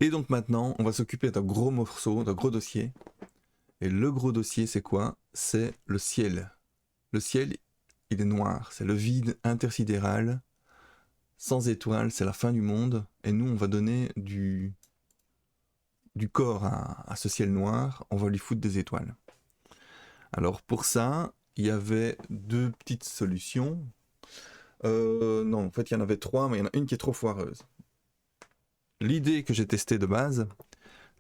Et donc maintenant, on va s'occuper d'un gros morceau, d'un gros dossier. Et le gros dossier, c'est quoi? C'est le ciel. Le ciel, il est noir. C'est le vide intersidéral. Sans étoiles, c'est la fin du monde. Et nous, on va donner du corps à ce ciel noir. On va lui foutre des étoiles. Alors pour ça, il y avait deux petites solutions. Non, en fait, il y en avait trois, mais il y en a une qui est trop foireuse. L'idée que j'ai testée de base,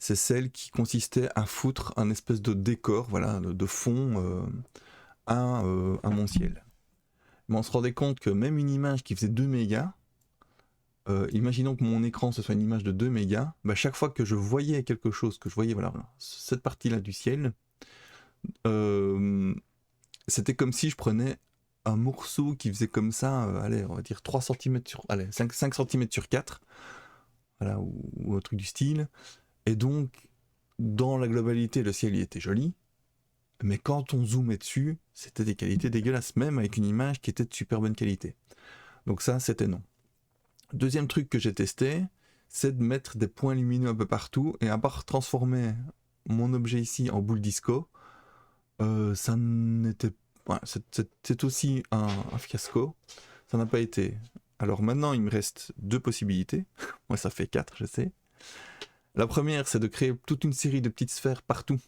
c'est celle qui consistait à foutre un espèce de décor, voilà, de fond à mon ciel. Mais on se rendait compte que même une image qui faisait 2 mégas, imaginons que mon écran ce soit une image de 2 mégas, bah chaque fois que je voyais quelque chose, que je voyais voilà, cette partie-là du ciel, euh, c'était comme si je prenais un morceau qui faisait comme ça, allez, on va dire 3 cm sur, allez, 5 cm sur 4, voilà, ou un truc du style. Et donc, dans la globalité, le ciel il était joli, mais quand on zoomait dessus, c'était des qualités dégueulasses, même avec une image qui était de super bonne qualité. Donc ça, c'était non. Deuxième truc que j'ai testé, c'est de mettre des points lumineux un peu partout, et à part transformer mon objet ici en boule disco, ça n'était ouais, c'est aussi un fiasco. Ça n'a pas été. Alors maintenant, il me reste deux possibilités. Moi, ça fait quatre, je sais. La première, c'est de créer toute une série de petites sphères partout,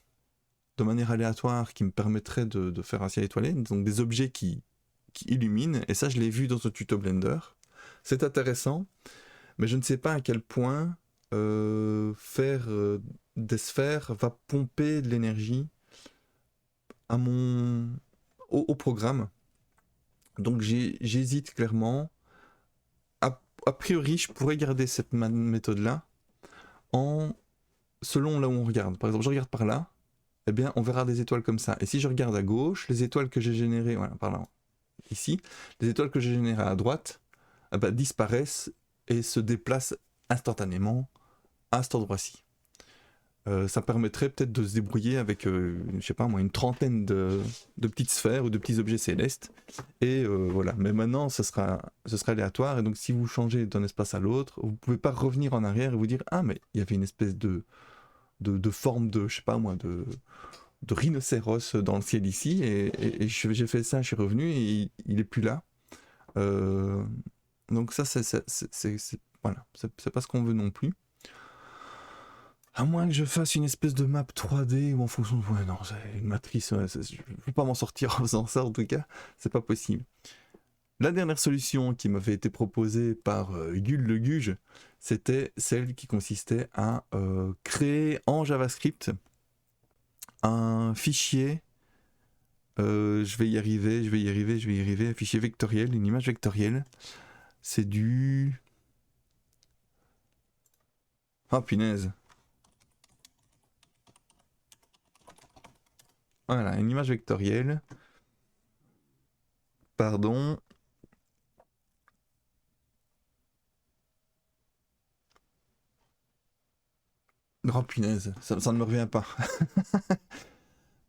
de manière aléatoire, qui me permettrait de faire un ciel étoilé. Donc des objets qui illuminent. Et ça, je l'ai vu dans un tuto Blender. C'est intéressant, mais je ne sais pas à quel point faire des sphères va pomper de l'énergie à au programme. Donc j'hésite clairement. A priori, je pourrais garder cette méthode-là en selon là où on regarde. Par exemple, je regarde par là, eh bien, on verra des étoiles comme ça. Et si je regarde à gauche, les étoiles que j'ai générées, voilà, par là, ici, les étoiles que j'ai générées à droite, eh ben, disparaissent et se déplacent instantanément à cet endroit-ci. Ça permettrait peut-être de se débrouiller avec, je sais pas moi, une trentaine de petites sphères ou de petits objets célestes. Et voilà. Mais maintenant, ce sera aléatoire. Et donc, si vous changez d'un espace à l'autre, vous pouvez pas revenir en arrière et vous dire ah mais il y avait une espèce de forme de, je sais pas moi, de rhinocéros dans le ciel ici. Et j'ai fait ça, je suis revenu et il est plus là. Euh, donc ça, voilà, c'est pas ce qu'on veut non plus. À moins que je fasse une espèce de map 3D ou en fonction de... Ouais, non, c'est une matrice, ouais, je ne peux pas m'en sortir en faisant ça en tout cas, c'est pas possible. La dernière solution qui m'avait été proposée par Gul le Guge, c'était celle qui consistait à créer en JavaScript un fichier, je vais y arriver, un fichier vectoriel, une image vectorielle. C'est du... Ah punaise. Voilà, une image vectorielle. Pardon. Oh punaise, ça ne me revient pas.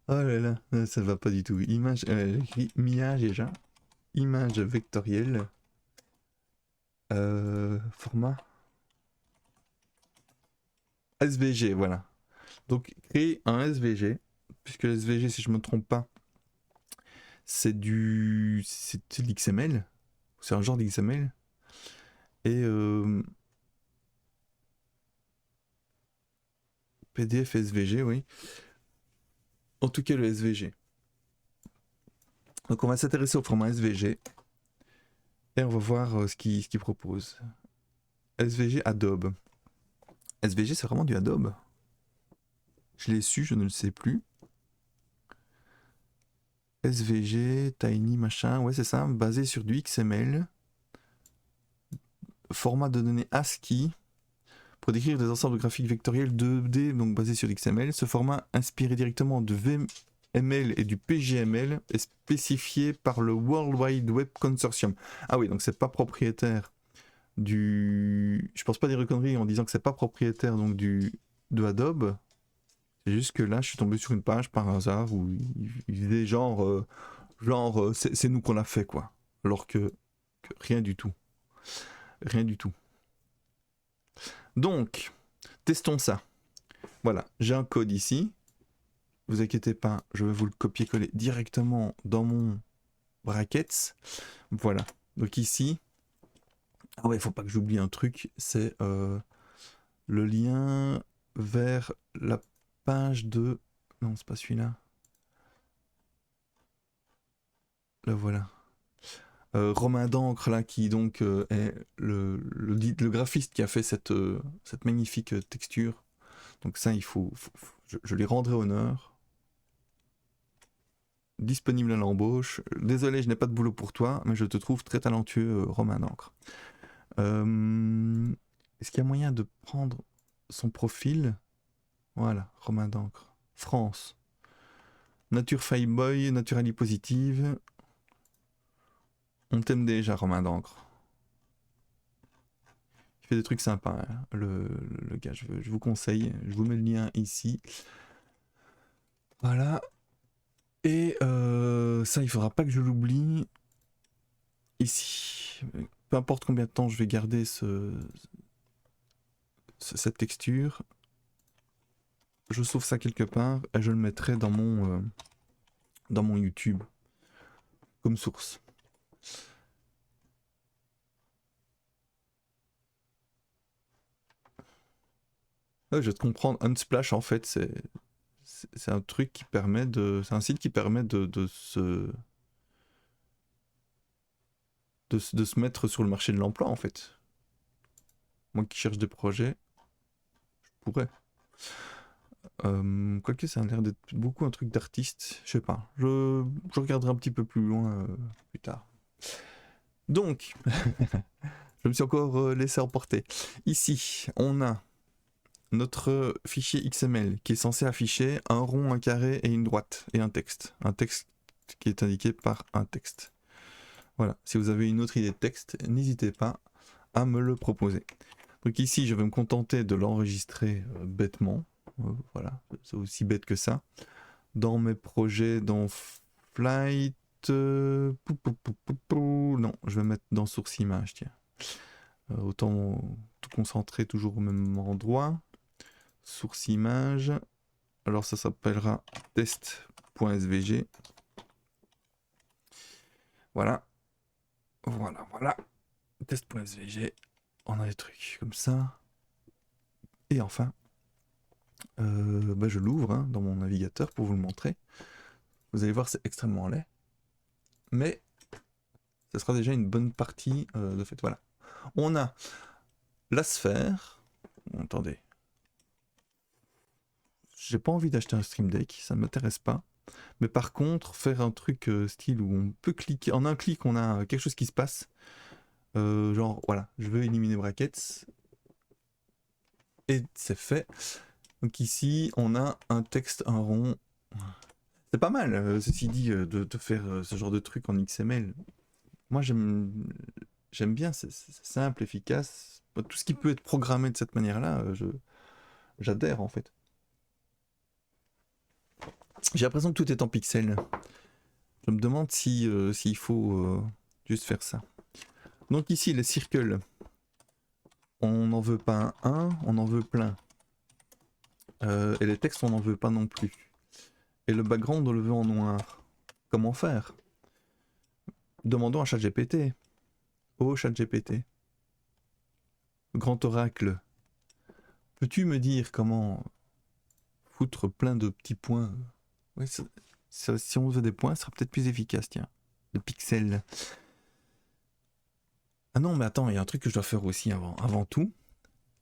Oh là là, ça va pas du tout. Image, j'écris MIA déjà. Image vectorielle. Format SVG, voilà. Donc créer un SVG, puisque le SVG, si je me trompe pas, c'est de l'XML. C'est un genre d'XML. Et PDF SVG, oui. En tout cas, le SVG. Donc on va s'intéresser au format SVG et on va voir ce qu'il propose. SVG Adobe. SVG, c'est vraiment du Adobe. Je l'ai su, je ne le sais plus. SVG, Tiny, machin, ouais c'est ça, basé sur du XML, format de données ASCII, pour décrire des ensembles graphiques vectoriels 2D, donc basés sur l'XML. Ce format, inspiré directement de VML et du PGML, est spécifié par le World Wide Web Consortium. Ah oui, donc c'est pas propriétaire du... Je pense pas dire de conneries en disant que c'est pas propriétaire donc de Adobe. C'est juste que là, je suis tombé sur une page par hasard où il disait genre c'est nous qu'on l'a fait quoi. Alors que rien du tout. Rien du tout. Donc, testons ça. Voilà, j'ai un code ici. Vous inquiétez pas, je vais vous le copier-coller directement dans mon brackets. Voilà, donc ici, ah ouais, faut pas que j'oublie un truc, c'est le lien vers la page de... Non, c'est pas celui-là. Là, voilà. Romain d'encre, là, qui donc est le graphiste qui a fait cette magnifique texture. Donc ça, je lui rendrai honneur. Disponible à l'embauche. Désolé, je n'ai pas de boulot pour toi, mais je te trouve très talentueux, Romain d'encre. Est-ce qu'il y a moyen de prendre son profil? Voilà, Romain d'encre. France. Nature Fireboy, naturally positive. On t'aime déjà, Romain d'encre. Il fait des trucs sympas, hein, le gars. Je vous conseille. Je vous mets le lien ici. Voilà. Et ça, il faudra pas que je l'oublie. Ici. Peu importe combien de temps je vais garder cette texture. Je sauve ça quelque part et je le mettrai dans mon YouTube comme source. Ouais, je vais te comprendre. Unsplash, en fait, c'est un truc qui permet de... C'est un site qui permet de se mettre sur le marché de l'emploi, en fait. Moi qui cherche des projets, je pourrais. Quoique ça a l'air d'être beaucoup un truc d'artiste, je sais pas. Je regarderai un petit peu plus loin plus tard. Donc, je me suis encore laissé emporter. Ici, on a notre fichier XML qui est censé afficher un rond, un carré et une droite et un texte. Un texte qui est indiqué par un texte. Voilà, si vous avez une autre idée de texte, n'hésitez pas à me le proposer. Donc ici, je vais me contenter de l'enregistrer bêtement. Voilà, c'est aussi bête que ça. Dans mes projets, dans Flight... non, je vais mettre dans Source Image, tiens. Autant tout concentrer toujours au même endroit. Source Image. Alors ça s'appellera test.svg. Voilà. Voilà. Test.svg. On a des trucs comme ça. Et enfin, je l'ouvre dans mon navigateur pour vous le montrer. Vous allez voir, c'est extrêmement laid. Mais ça sera déjà une bonne partie de fait. Voilà. On a la sphère. Attendez. J'ai pas envie d'acheter un Stream Deck, ça ne m'intéresse pas. Mais par contre, faire un truc style où on peut cliquer, en un clic, on a quelque chose qui se passe. Genre, voilà, je veux éliminer brackets. Et c'est fait. Donc ici, on a un texte, un rond. C'est pas mal, ceci dit, de faire ce genre de truc en XML. Moi, j'aime bien, c'est simple, efficace. Tout ce qui peut être programmé de cette manière-là, j'adhère en fait. J'ai l'impression que tout est en pixels. Je me demande s'il faut juste faire ça. Donc ici, les circles. On n'en veut pas un, on en veut plein. Et les textes, on n'en veut pas non plus. Et le background, on le veut en noir. Comment faire? Demandons à ChatGPT. Oh ChatGPT. Grand oracle. Peux-tu me dire comment foutre plein de petits points? Ouais, si on veut des points, ça sera peut-être plus efficace, tiens. De pixels. Ah non, mais attends, il y a un truc que je dois faire aussi avant tout.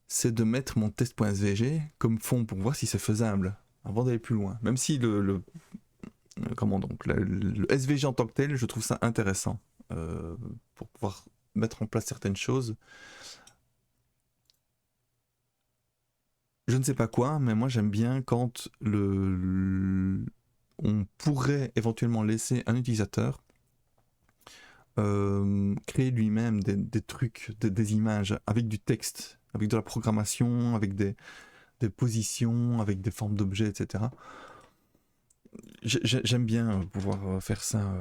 C'est de mettre mon test.svg comme fond pour voir si c'est faisable. Avant d'aller plus loin. Même si le SVG en tant que tel, je trouve ça intéressant. Pour pouvoir mettre en place certaines choses. Je ne sais pas quoi, mais moi j'aime bien quand on pourrait éventuellement laisser un utilisateur créer lui-même des trucs, des images avec du texte, avec de la programmation, avec des positions, avec des formes d'objets, etc. J'aime bien pouvoir faire ça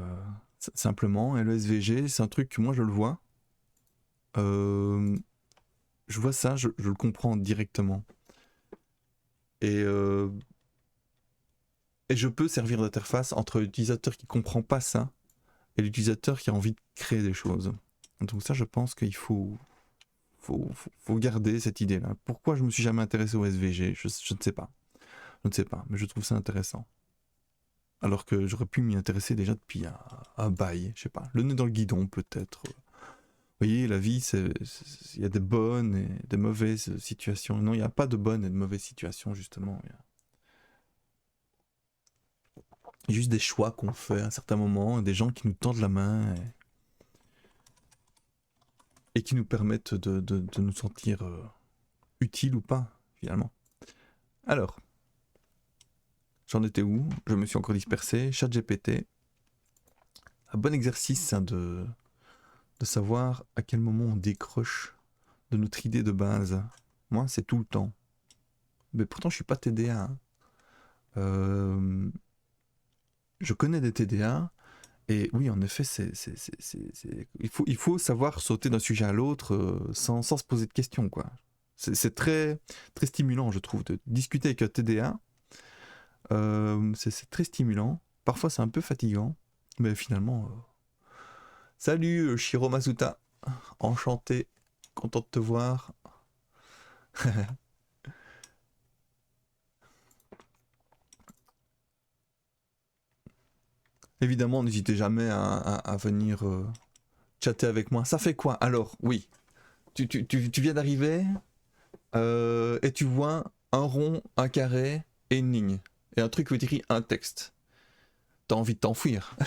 simplement. Et le SVG, c'est un truc que moi je le vois. Je vois ça, je le comprends directement. Et, euh, et je peux servir d'interface entre l'utilisateur qui comprend pas ça et l'utilisateur qui a envie de créer des choses. Donc ça, je pense qu'il faut garder cette idée-là. Pourquoi je me suis jamais intéressé au SVG, je ne sais pas. Je ne sais pas, mais je trouve ça intéressant. Alors que j'aurais pu m'y intéresser déjà depuis un bail, je sais pas. Le nez dans le guidon, peut-être. Vous voyez, la vie, il y a des bonnes et des mauvaises situations. Non, il n'y a pas de bonnes et de mauvaises situations, justement. Il y a juste des choix qu'on fait à un certain moment, des gens qui nous tendent la main et qui nous permettent de nous sentir utiles ou pas, finalement. Alors, j'en étais où? Je me suis encore dispersé. ChatGPT. Un bon exercice hein, de savoir à quel moment on décroche de notre idée de base. Moi, c'est tout le temps. Mais pourtant, je suis pas TDA. Hein. Je connais des TDA. Et oui, en effet, il faut savoir sauter d'un sujet à l'autre sans se poser de questions, quoi. C'est très, très stimulant, je trouve, de discuter avec un TDA. C'est très stimulant. Parfois, c'est un peu fatigant. Mais finalement... Salut, Shiro Masuta. Enchanté. Content de te voir. Évidemment, n'hésitez jamais à venir chatter avec moi. Ça fait quoi? Alors, oui. Tu viens d'arriver et tu vois un rond, un carré et une ligne. Et un truc où il écrit un texte. T'as envie de t'enfuir.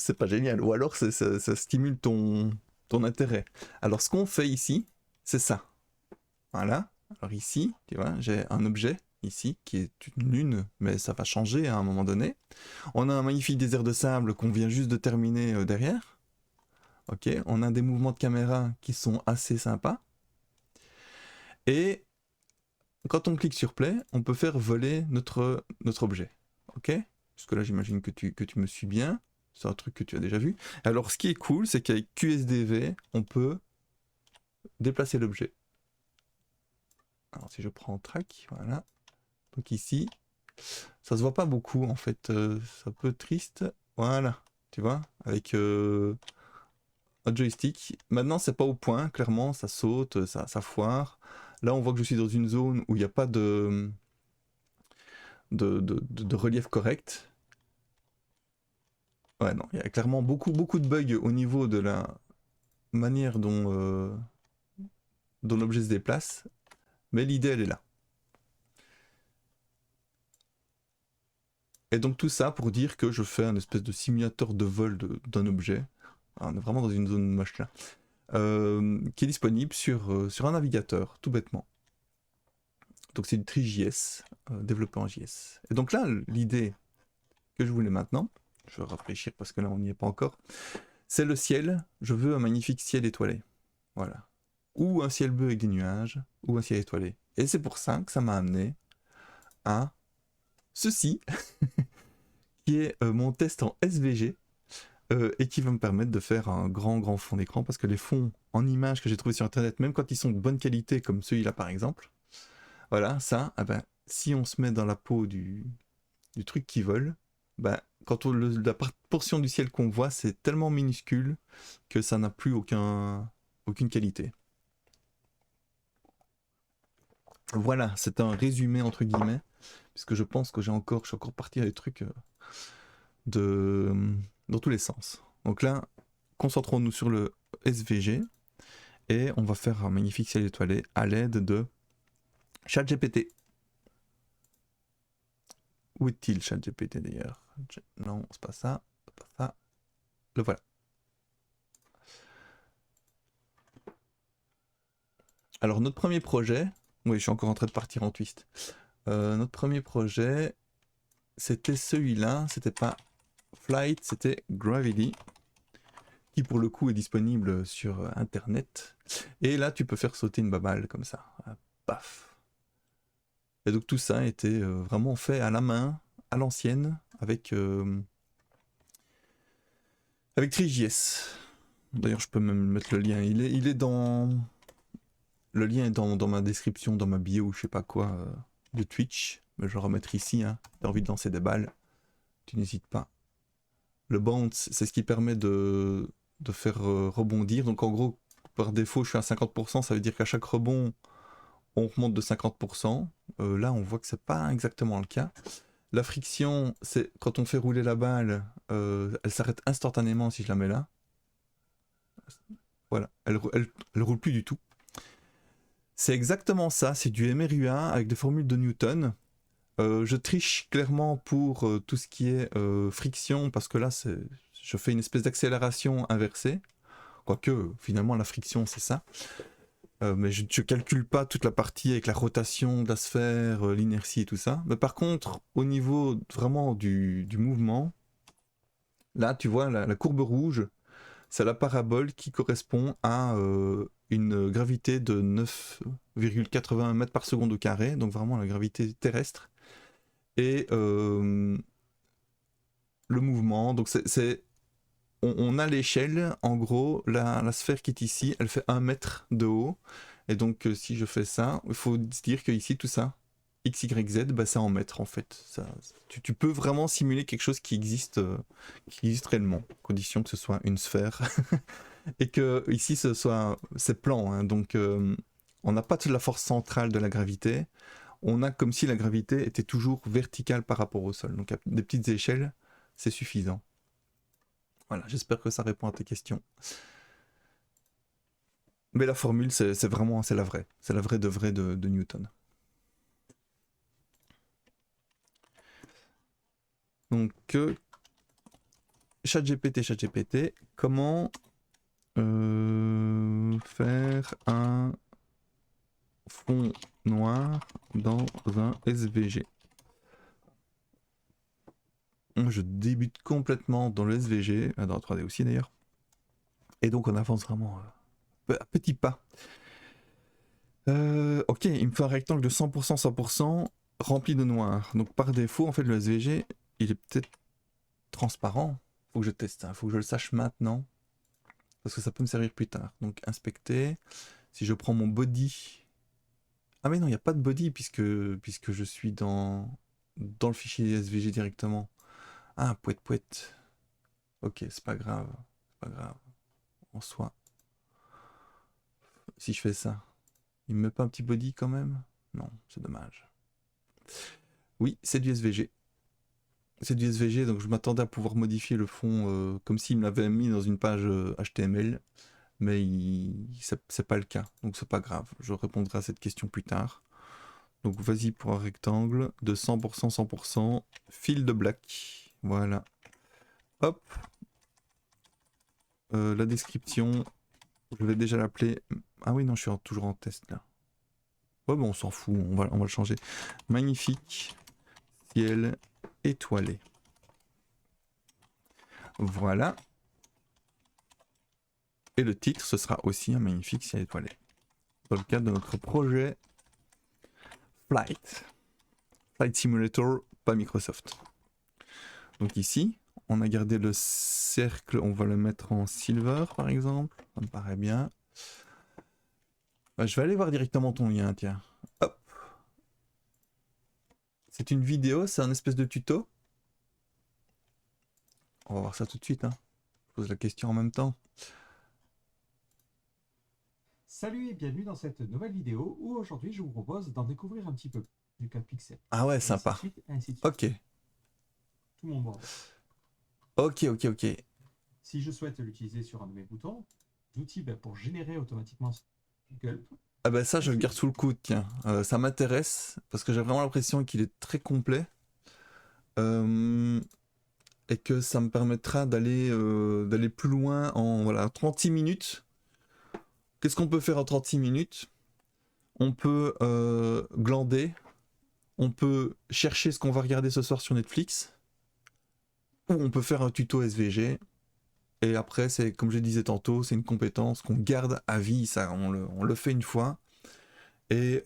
C'est pas génial. Ou alors ça stimule ton intérêt. Alors ce qu'on fait ici, c'est ça. Voilà. Alors ici, tu vois, j'ai un objet ici qui est une lune, mais ça va changer à un moment donné. On a un magnifique désert de sable qu'on vient juste de terminer derrière. Ok, on a des mouvements de caméra qui sont assez sympas. Et quand on clique sur play, on peut faire voler notre objet. Ok? Jusque là, j'imagine que tu me suis bien. C'est un truc que tu as déjà vu. Alors, ce qui est cool, c'est qu'avec QSDV, on peut déplacer l'objet. Alors, si je prends track, voilà. Donc ici, ça se voit pas beaucoup en fait. C'est un peu triste. Voilà, tu vois, avec un joystick. Maintenant, c'est pas au point, clairement, ça saute, ça foire. Là, on voit que je suis dans une zone où il n'y a pas de relief correct. Ouais, non, il y a clairement beaucoup de bugs au niveau de la manière dont l'objet se déplace, mais l'idée, elle est là. Et donc tout ça pour dire que je fais un espèce de simulateur de vol d'un objet. Alors, on est vraiment dans une zone moche là. Qui est disponible sur un navigateur, tout bêtement. Donc c'est du TriJS, développé en JS. Et donc là, l'idée que je voulais maintenant, je vais rafraîchir parce que là on n'y est pas encore, c'est le ciel. Je veux un magnifique ciel étoilé. Voilà. Ou un ciel bleu avec des nuages, ou un ciel étoilé. Et c'est pour ça que ça m'a amené à ceci, qui est mon test en SVG, et qui va me permettre de faire un grand fond d'écran, parce que les fonds en images que j'ai trouvés sur internet, même quand ils sont de bonne qualité, comme celui-là par exemple, voilà, ça, ah ben, si on se met dans la peau du truc qui vole, ben, quand la portion du ciel qu'on voit, c'est tellement minuscule que ça n'a plus aucune qualité. Voilà, c'est un résumé entre guillemets, puisque je pense que je suis encore parti à des trucs de, dans tous les sens. Donc là, concentrons-nous sur le SVG et on va faire un magnifique ciel étoilé à l'aide de ChatGPT. Où est-il ChatGPT d'ailleurs? Non, c'est pas ça, c'est pas ça. Le voilà. Alors notre premier projet, oui, je suis encore en train de partir en twist. Notre premier projet, c'était celui-là, c'était pas Flight, c'était Gravity, qui pour le coup est disponible sur internet. Et là, tu peux faire sauter une baballe comme ça. Paf. Et donc tout ça était vraiment fait à la main, à l'ancienne, avec TriJS. D'ailleurs, je peux même mettre le lien. Il est dans... Le lien est dans ma description, dans ma bio, ou je sais pas quoi. de Twitch. Mais je vais le remettre ici, hein. T'as envie de lancer des balles, tu n'hésites pas. Le bounce, c'est ce qui permet de faire rebondir. Donc en gros, par défaut, je suis à 50%, ça veut dire qu'à chaque rebond, on remonte de 50%. Là, on voit que c'est pas exactement le cas. La friction, c'est quand on fait rouler la balle, elle s'arrête instantanément si je la mets là. Voilà, elle roule plus du tout. C'est exactement ça, c'est du MRUA avec des formules de Newton. Je triche clairement pour tout ce qui est friction, parce que là, je fais une espèce d'accélération inversée. Quoique, finalement, la friction, c'est ça. Mais je ne calcule pas toute la partie avec la rotation de la sphère, l'inertie et tout ça. Mais par contre, au niveau vraiment du mouvement, là, tu vois, la courbe rouge, c'est la parabole qui correspond à une gravité de 9,80 mètres par seconde au carré, donc vraiment la gravité terrestre. Et le mouvement, donc on a l'échelle, en gros, la sphère qui est ici, elle fait 1 mètre de haut. Et donc, si je fais ça, il faut se dire que ici, tout ça, X, Y, Z, bah, c'est en mètres en fait. Tu peux vraiment simuler quelque chose qui existe réellement, à condition que ce soit une sphère. Et que ici, c'est plan. Hein, donc, on n'a pas toute la force centrale de la gravité. On a comme si la gravité était toujours verticale par rapport au sol. Donc, à des petites échelles, c'est suffisant. Voilà, j'espère que ça répond à tes questions. Mais la formule, c'est la vraie. C'est la vraie de Newton. Donc, ChatGPT, comment faire un fond noir dans un SVG? Je débute complètement dans le SVG, dans 3D aussi d'ailleurs. Et donc on avance vraiment à petits pas. Ok, il me fait un rectangle de 100%, 100% rempli de noir. Donc par défaut, en fait, le SVG, il est peut-être transparent. Faut que je teste, faut que je le sache maintenant. Parce que ça peut me servir plus tard. Donc inspecter. Si je prends mon body. Ah mais non, il n'y a pas de body puisque je suis dans le fichier SVG directement. Ah, pouette. Ok, c'est pas grave. C'est pas grave. En soi. Si je fais ça. Il me met pas un petit body quand même? Non, c'est dommage. Oui, c'est du SVG. C'est du SVG, donc je m'attendais à pouvoir modifier le fond comme s'il me l'avait mis dans une page HTML, mais c'est pas le cas, donc c'est pas grave. Je répondrai à cette question plus tard. Donc vas-y pour un rectangle de 100%, 100%, fil de black. Voilà. Hop. La description, je vais déjà l'appeler. Ah oui, non, je suis toujours en test là. Ouais, bon, on s'en fout, on va le changer. Magnifique ciel étoilé. Voilà. Et le titre, ce sera aussi un magnifique ciel étoilé. Dans le cadre de notre projet Flight Simulator, pas Microsoft. Donc ici, on a gardé le cercle, on va le mettre en silver par exemple, ça me paraît bien. Je vais aller voir directement ton lien, tiens. Hop. C'est une vidéo, c'est un espèce de tuto. On va voir ça tout de suite, hein. Je pose la question en même temps. Salut et bienvenue dans cette nouvelle vidéo où aujourd'hui je vous propose d'en découvrir un petit peu du cas Pixel. Ah ouais, Et ainsi de sympa. suite, et ainsi de suite. Ok. Tout mon bordel. Ok. Si je souhaite l'utiliser sur un de mes boutons, l'outil pour générer automatiquement Gulp. Ah bah ça, je le garde sous le coude, tiens. Ça m'intéresse, parce que j'ai vraiment l'impression qu'il est très complet. Et que ça me permettra d'aller plus loin en 36 minutes. Qu'est-ce qu'on peut faire en 36 minutes? On peut glander, on peut chercher ce qu'on va regarder ce soir sur Netflix, ou on peut faire un tuto SVG. Et après, c'est comme je disais tantôt, c'est une compétence qu'on garde à vie, ça, on le fait une fois. Et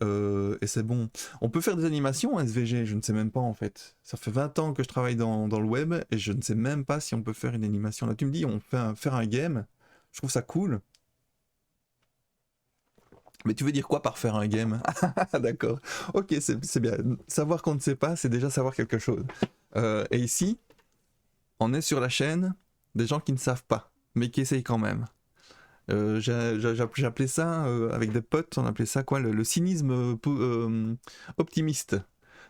c'est bon. On peut faire des animations en SVG, je ne sais même pas en fait. Ça fait 20 ans que je travaille dans le web et je ne sais même pas si on peut faire une animation. Là, tu me dis, on peut faire un game. Je trouve ça cool. Mais tu veux dire quoi par faire un game? Ah, d'accord. Ok, c'est bien. Savoir qu'on ne sait pas, c'est déjà savoir quelque chose. Et ici, on est sur la chaîne des gens qui ne savent pas, mais qui essayent quand même. J'appelais ça, avec des potes, on appelait ça quoi, le cynisme optimiste.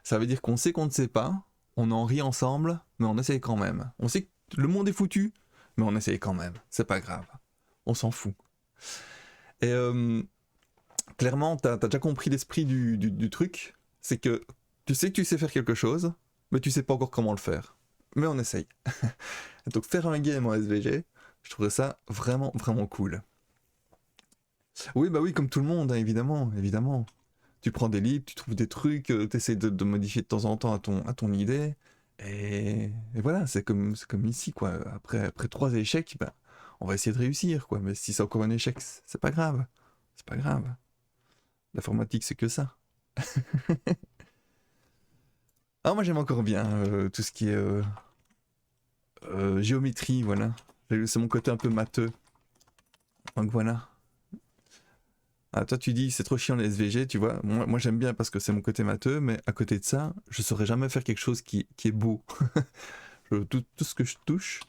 Ça veut dire qu'on sait qu'on ne sait pas, on en rit ensemble, mais on essaye quand même. On sait que le monde est foutu, mais on essaye quand même. C'est pas grave. On s'en fout. Et clairement, t'as déjà compris l'esprit du truc. C'est que tu sais faire quelque chose, mais tu sais pas encore comment le faire. Mais on essaye. Donc faire un game en SVG, je trouverais ça vraiment, vraiment cool. Oui, bah oui, comme tout le monde, hein, évidemment, évidemment. Tu prends des livres, tu trouves des trucs, tu essaies de modifier de temps en temps à ton idée. Et voilà, c'est comme ici, quoi. Après 3 échecs, bah, on va essayer de réussir, quoi. Mais si c'est encore un échec, c'est pas grave. C'est pas grave. L'informatique, c'est que ça. Ah, moi, j'aime encore bien tout ce qui est géométrie, voilà. C'est mon côté un peu matheux. Donc voilà. Ah, toi, tu dis c'est trop chiant les SVG, tu vois. Moi j'aime bien parce que c'est mon côté matheux, mais à côté de ça, je saurais jamais faire quelque chose qui est beau. Tout ce que je touche,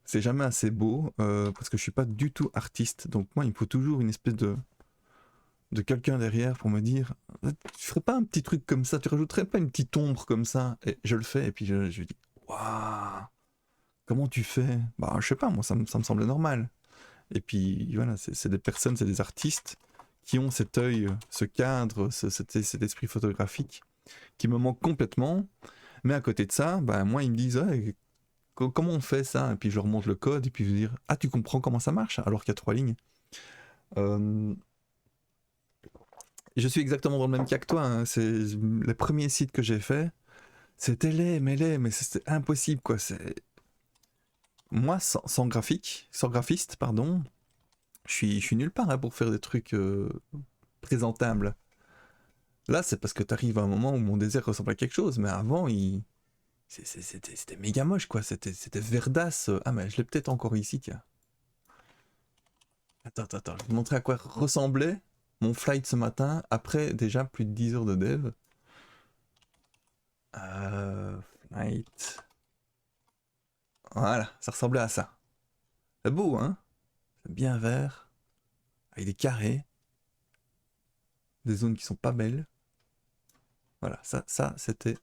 c'est jamais assez beau parce que je suis pas du tout artiste. Donc moi, il me faut toujours une espèce de quelqu'un derrière pour me dire tu ferais pas un petit truc comme ça, tu rajouterais pas une petite ombre comme ça. Et je le fais, et puis je dis waouh, comment tu fais? Bah, je sais pas, moi ça me semblait normal. Et puis voilà, c'est des personnes, c'est des artistes qui ont cet œil, ce cadre, cet esprit photographique qui me manque complètement. Mais à côté de ça, bah, moi, ils me disent ouais, comment on fait ça? Et puis je leur montre le code, et puis je veux dire ah, tu comprends comment ça marche? Alors qu'il y a 3 lignes. Euh, je suis exactement dans le même cas que toi. Hein. C'est les premiers sites que j'ai fait. C'était laid, mais c'était impossible quoi. C'est moi sans graphique, sans graphiste, pardon. Je suis nulle part hein, pour faire des trucs présentables. Là, c'est parce que t'arrives à un moment où mon désir ressemble à quelque chose, mais avant, c'était méga moche, quoi. C'était verdasse. Ah, mais je l'ai peut-être encore ici, tiens. Attends. Je vais te montrer à quoi ressemblait mon flight ce matin, après déjà plus de 10 heures de dev. Flight. Voilà, ça ressemblait à ça. C'est beau, hein? C'est bien vert, avec des carrés, des zones qui sont pas belles. Voilà, ça c'était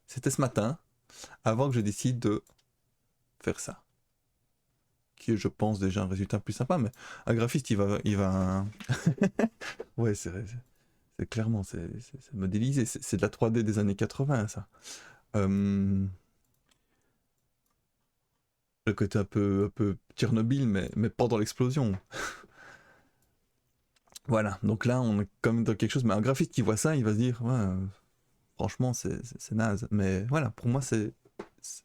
ce matin, avant que je décide de faire ça. Qui est, je pense, déjà un résultat plus sympa, mais un graphiste, il va... ouais, c'est clairement, c'est modélisé, c'est de la 3D des années 80, ça. Le côté un peu Tchernobyl, mais pendant l'explosion. Voilà, donc là, on est quand même dans quelque chose, mais un graphiste qui voit ça, il va se dire, ouais, franchement, c'est naze. Mais voilà, pour moi, c'est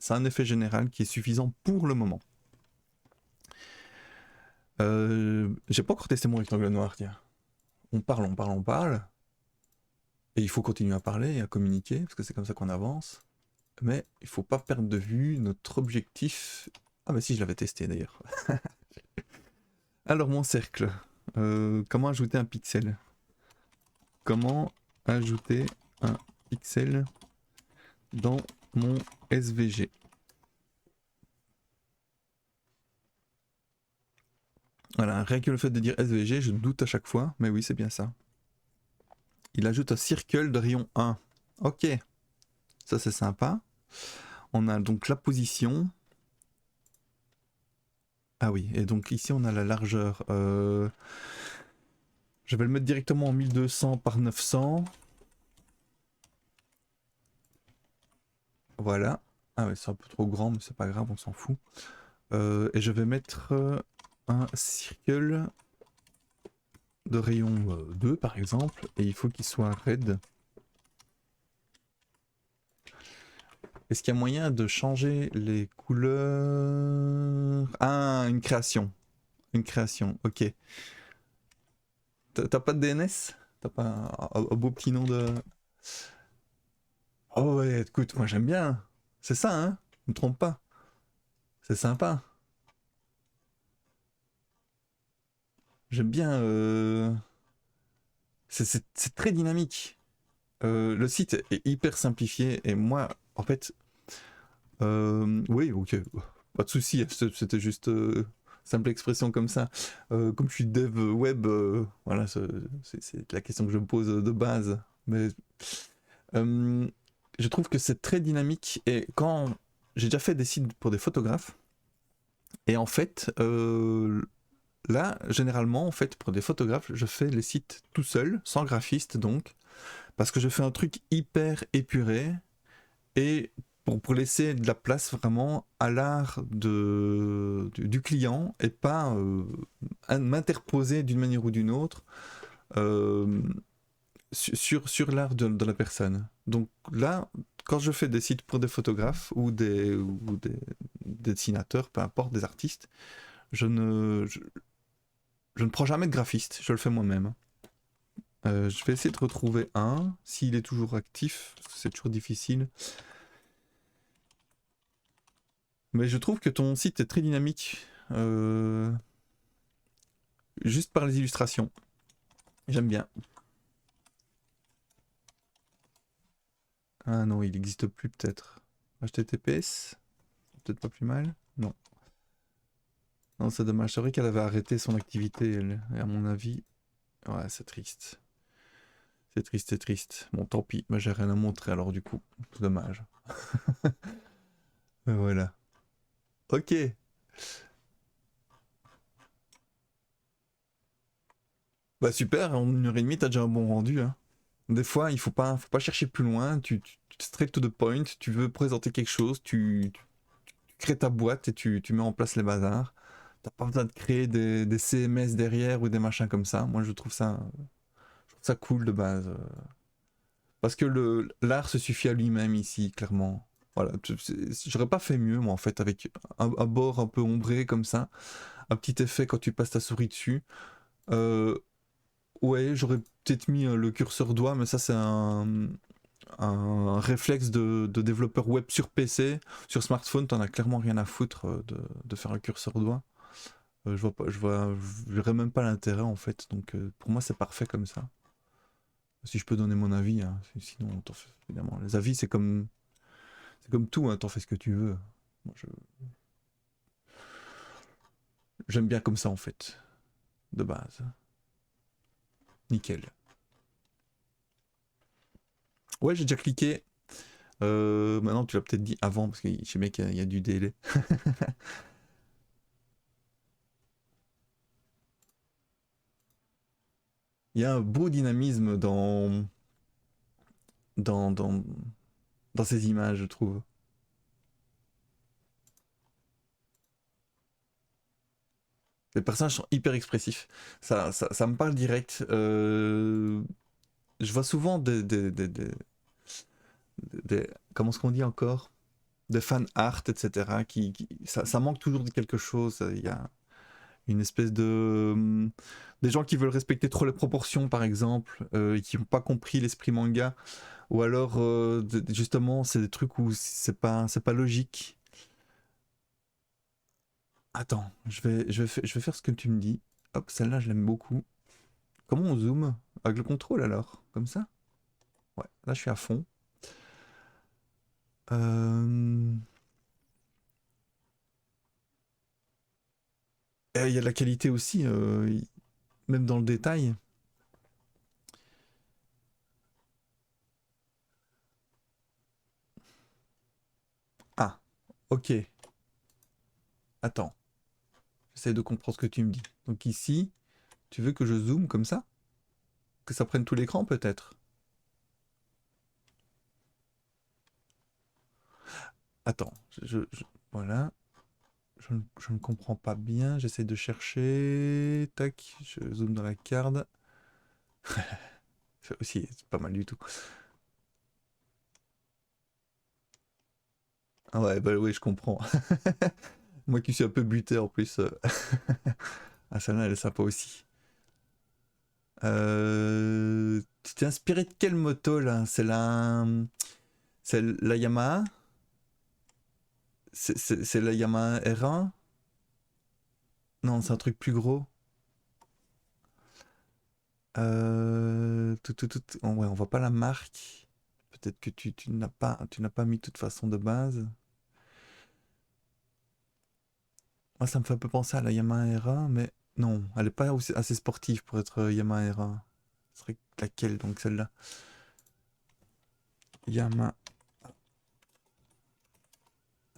un effet général qui est suffisant pour le moment. J'ai pas encore testé mon rectangle noir, tiens. On parle. Et il faut continuer à parler et à communiquer, parce que c'est comme ça qu'on avance. Mais il faut pas perdre de vue notre objectif. Ah bah si, je l'avais testé d'ailleurs. Alors mon cercle. Comment ajouter un pixel? Comment ajouter un pixel dans mon SVG? Voilà, rien que le fait de dire SVG, je doute à chaque fois, mais oui, c'est bien ça. Il ajoute un circle de rayon 1. Ok, ça c'est sympa. On a donc la position. Ah oui, et donc ici on a la largeur. Je vais le mettre directement en 1200 par 900. Voilà. Ah ouais, c'est un peu trop grand, mais c'est pas grave, on s'en fout. Et je vais mettre un circle de rayon 2 par exemple, et il faut qu'il soit raide. Est-ce qu'il y a moyen de changer les couleurs? Ah, une création. Une création, ok. T'as pas de DNS? T'as pas un beau petit nom de... Oh ouais, écoute, moi j'aime bien. C'est ça, hein? Ne me trompe pas. C'est sympa. J'aime bien C'est très dynamique. Le site est hyper simplifié et moi, en fait, oui, ok, pas de souci. C'était juste simple expression comme ça. Comme je suis dev web, voilà, c'est la question que je me pose de base. Mais euh, je trouve que c'est très dynamique et quand j'ai déjà fait des sites pour des photographes et en fait, là, généralement, en fait, pour des photographes, je fais les sites tout seul, sans graphiste donc, parce que je fais un truc hyper épuré et pour laisser de la place vraiment à l'art du client et pas m'interposer d'une manière ou d'une autre euh, sur l'art de la personne. Donc là, quand je fais des sites pour des photographes ou des dessinateurs, peu importe, des artistes, je ne prends jamais de graphiste, je le fais moi-même. Je vais essayer de retrouver un, s'il est toujours actif, parce que c'est toujours difficile. Mais je trouve que ton site est très dynamique, juste par les illustrations. J'aime bien. Ah non, il n'existe plus peut-être. HTTPS, peut-être pas plus mal. Non. Non, c'est dommage. C'est vrai qu'elle avait arrêté son activité, elle. Et à mon avis, ouais, c'est triste. C'est triste, c'est triste. Bon, tant pis. Mais j'ai rien à montrer alors du coup. C'est dommage. Voilà. Ok. Bah super, en 1 heure et demie, t'as déjà un bon rendu, hein. Des fois, faut pas chercher plus loin. Tu straight to the point. Tu veux présenter quelque chose, tu crées ta boîte et tu mets en place les bazars. T'as pas besoin de créer des CMS derrière ou des machins comme ça. Moi, je trouve ça cool de base. Parce que l'art se suffit à lui-même ici, clairement. Voilà, j'aurais pas fait mieux, moi, en fait, avec un bord un peu ombré comme ça, un petit effet quand tu passes ta souris dessus. Euh, ouais, j'aurais peut-être mis le curseur doigt, mais ça, c'est un réflexe de développeur web sur PC. Sur smartphone, t'en as clairement rien à foutre de faire un curseur doigt. Je vois pas, je verrais même pas l'intérêt en fait. Donc pour moi, c'est parfait comme ça. Si je peux donner mon avis, hein, sinon, évidemment, les avis, c'est comme tout, hein, t'en fais ce que tu veux. Moi, j'aime bien comme ça en fait, de base. Nickel. Ouais, j'ai déjà cliqué. Maintenant, tu l'as peut-être dit avant parce que je sais bien qu'il y a du délai. Il y a un beau dynamisme dans, dans, dans ces images, je trouve. Les personnages sont hyper expressifs. Ça me parle direct. Je vois souvent comment est-ce qu'on dit encore? Des fan art, etc. Ça manque toujours de quelque chose. Il y a une espèce des gens qui veulent respecter trop les proportions, par exemple, et qui n'ont pas compris l'esprit manga. Ou alors, justement, c'est des trucs où c'est pas logique. Attends, je vais faire ce que tu me dis. Hop, celle-là, je l'aime beaucoup. Comment on zoome? Avec le contrôle alors? Comme ça? Ouais, là je suis à fond. Il y a de la qualité aussi, même dans le détail. Ah, ok. Attends, j'essaie de comprendre ce que tu me dis. Donc ici, tu veux que je zoome comme ça? Que ça prenne tout l'écran peut-être? Attends, voilà. Je ne comprends pas bien. J'essaie de chercher. Tac, je zoome dans la carte. Ça aussi, c'est pas mal du tout. Ah ouais, bah oui, je comprends. Moi qui suis un peu buté en plus. Ah, celle-là, elle est sympa aussi. Tu t'es inspiré de quelle moto là? C'est la Yamaha? C'est la Yamaha R1? Non, c'est un truc plus gros. Ouais, on voit pas la marque. Peut-être que tu n'as pas mis de toute façon de base. Moi, ça me fait un peu penser à la Yamaha R1, mais non, elle est pas assez sportive pour être Yamaha R1. Ce serait laquelle, donc celle-là? Yamaha.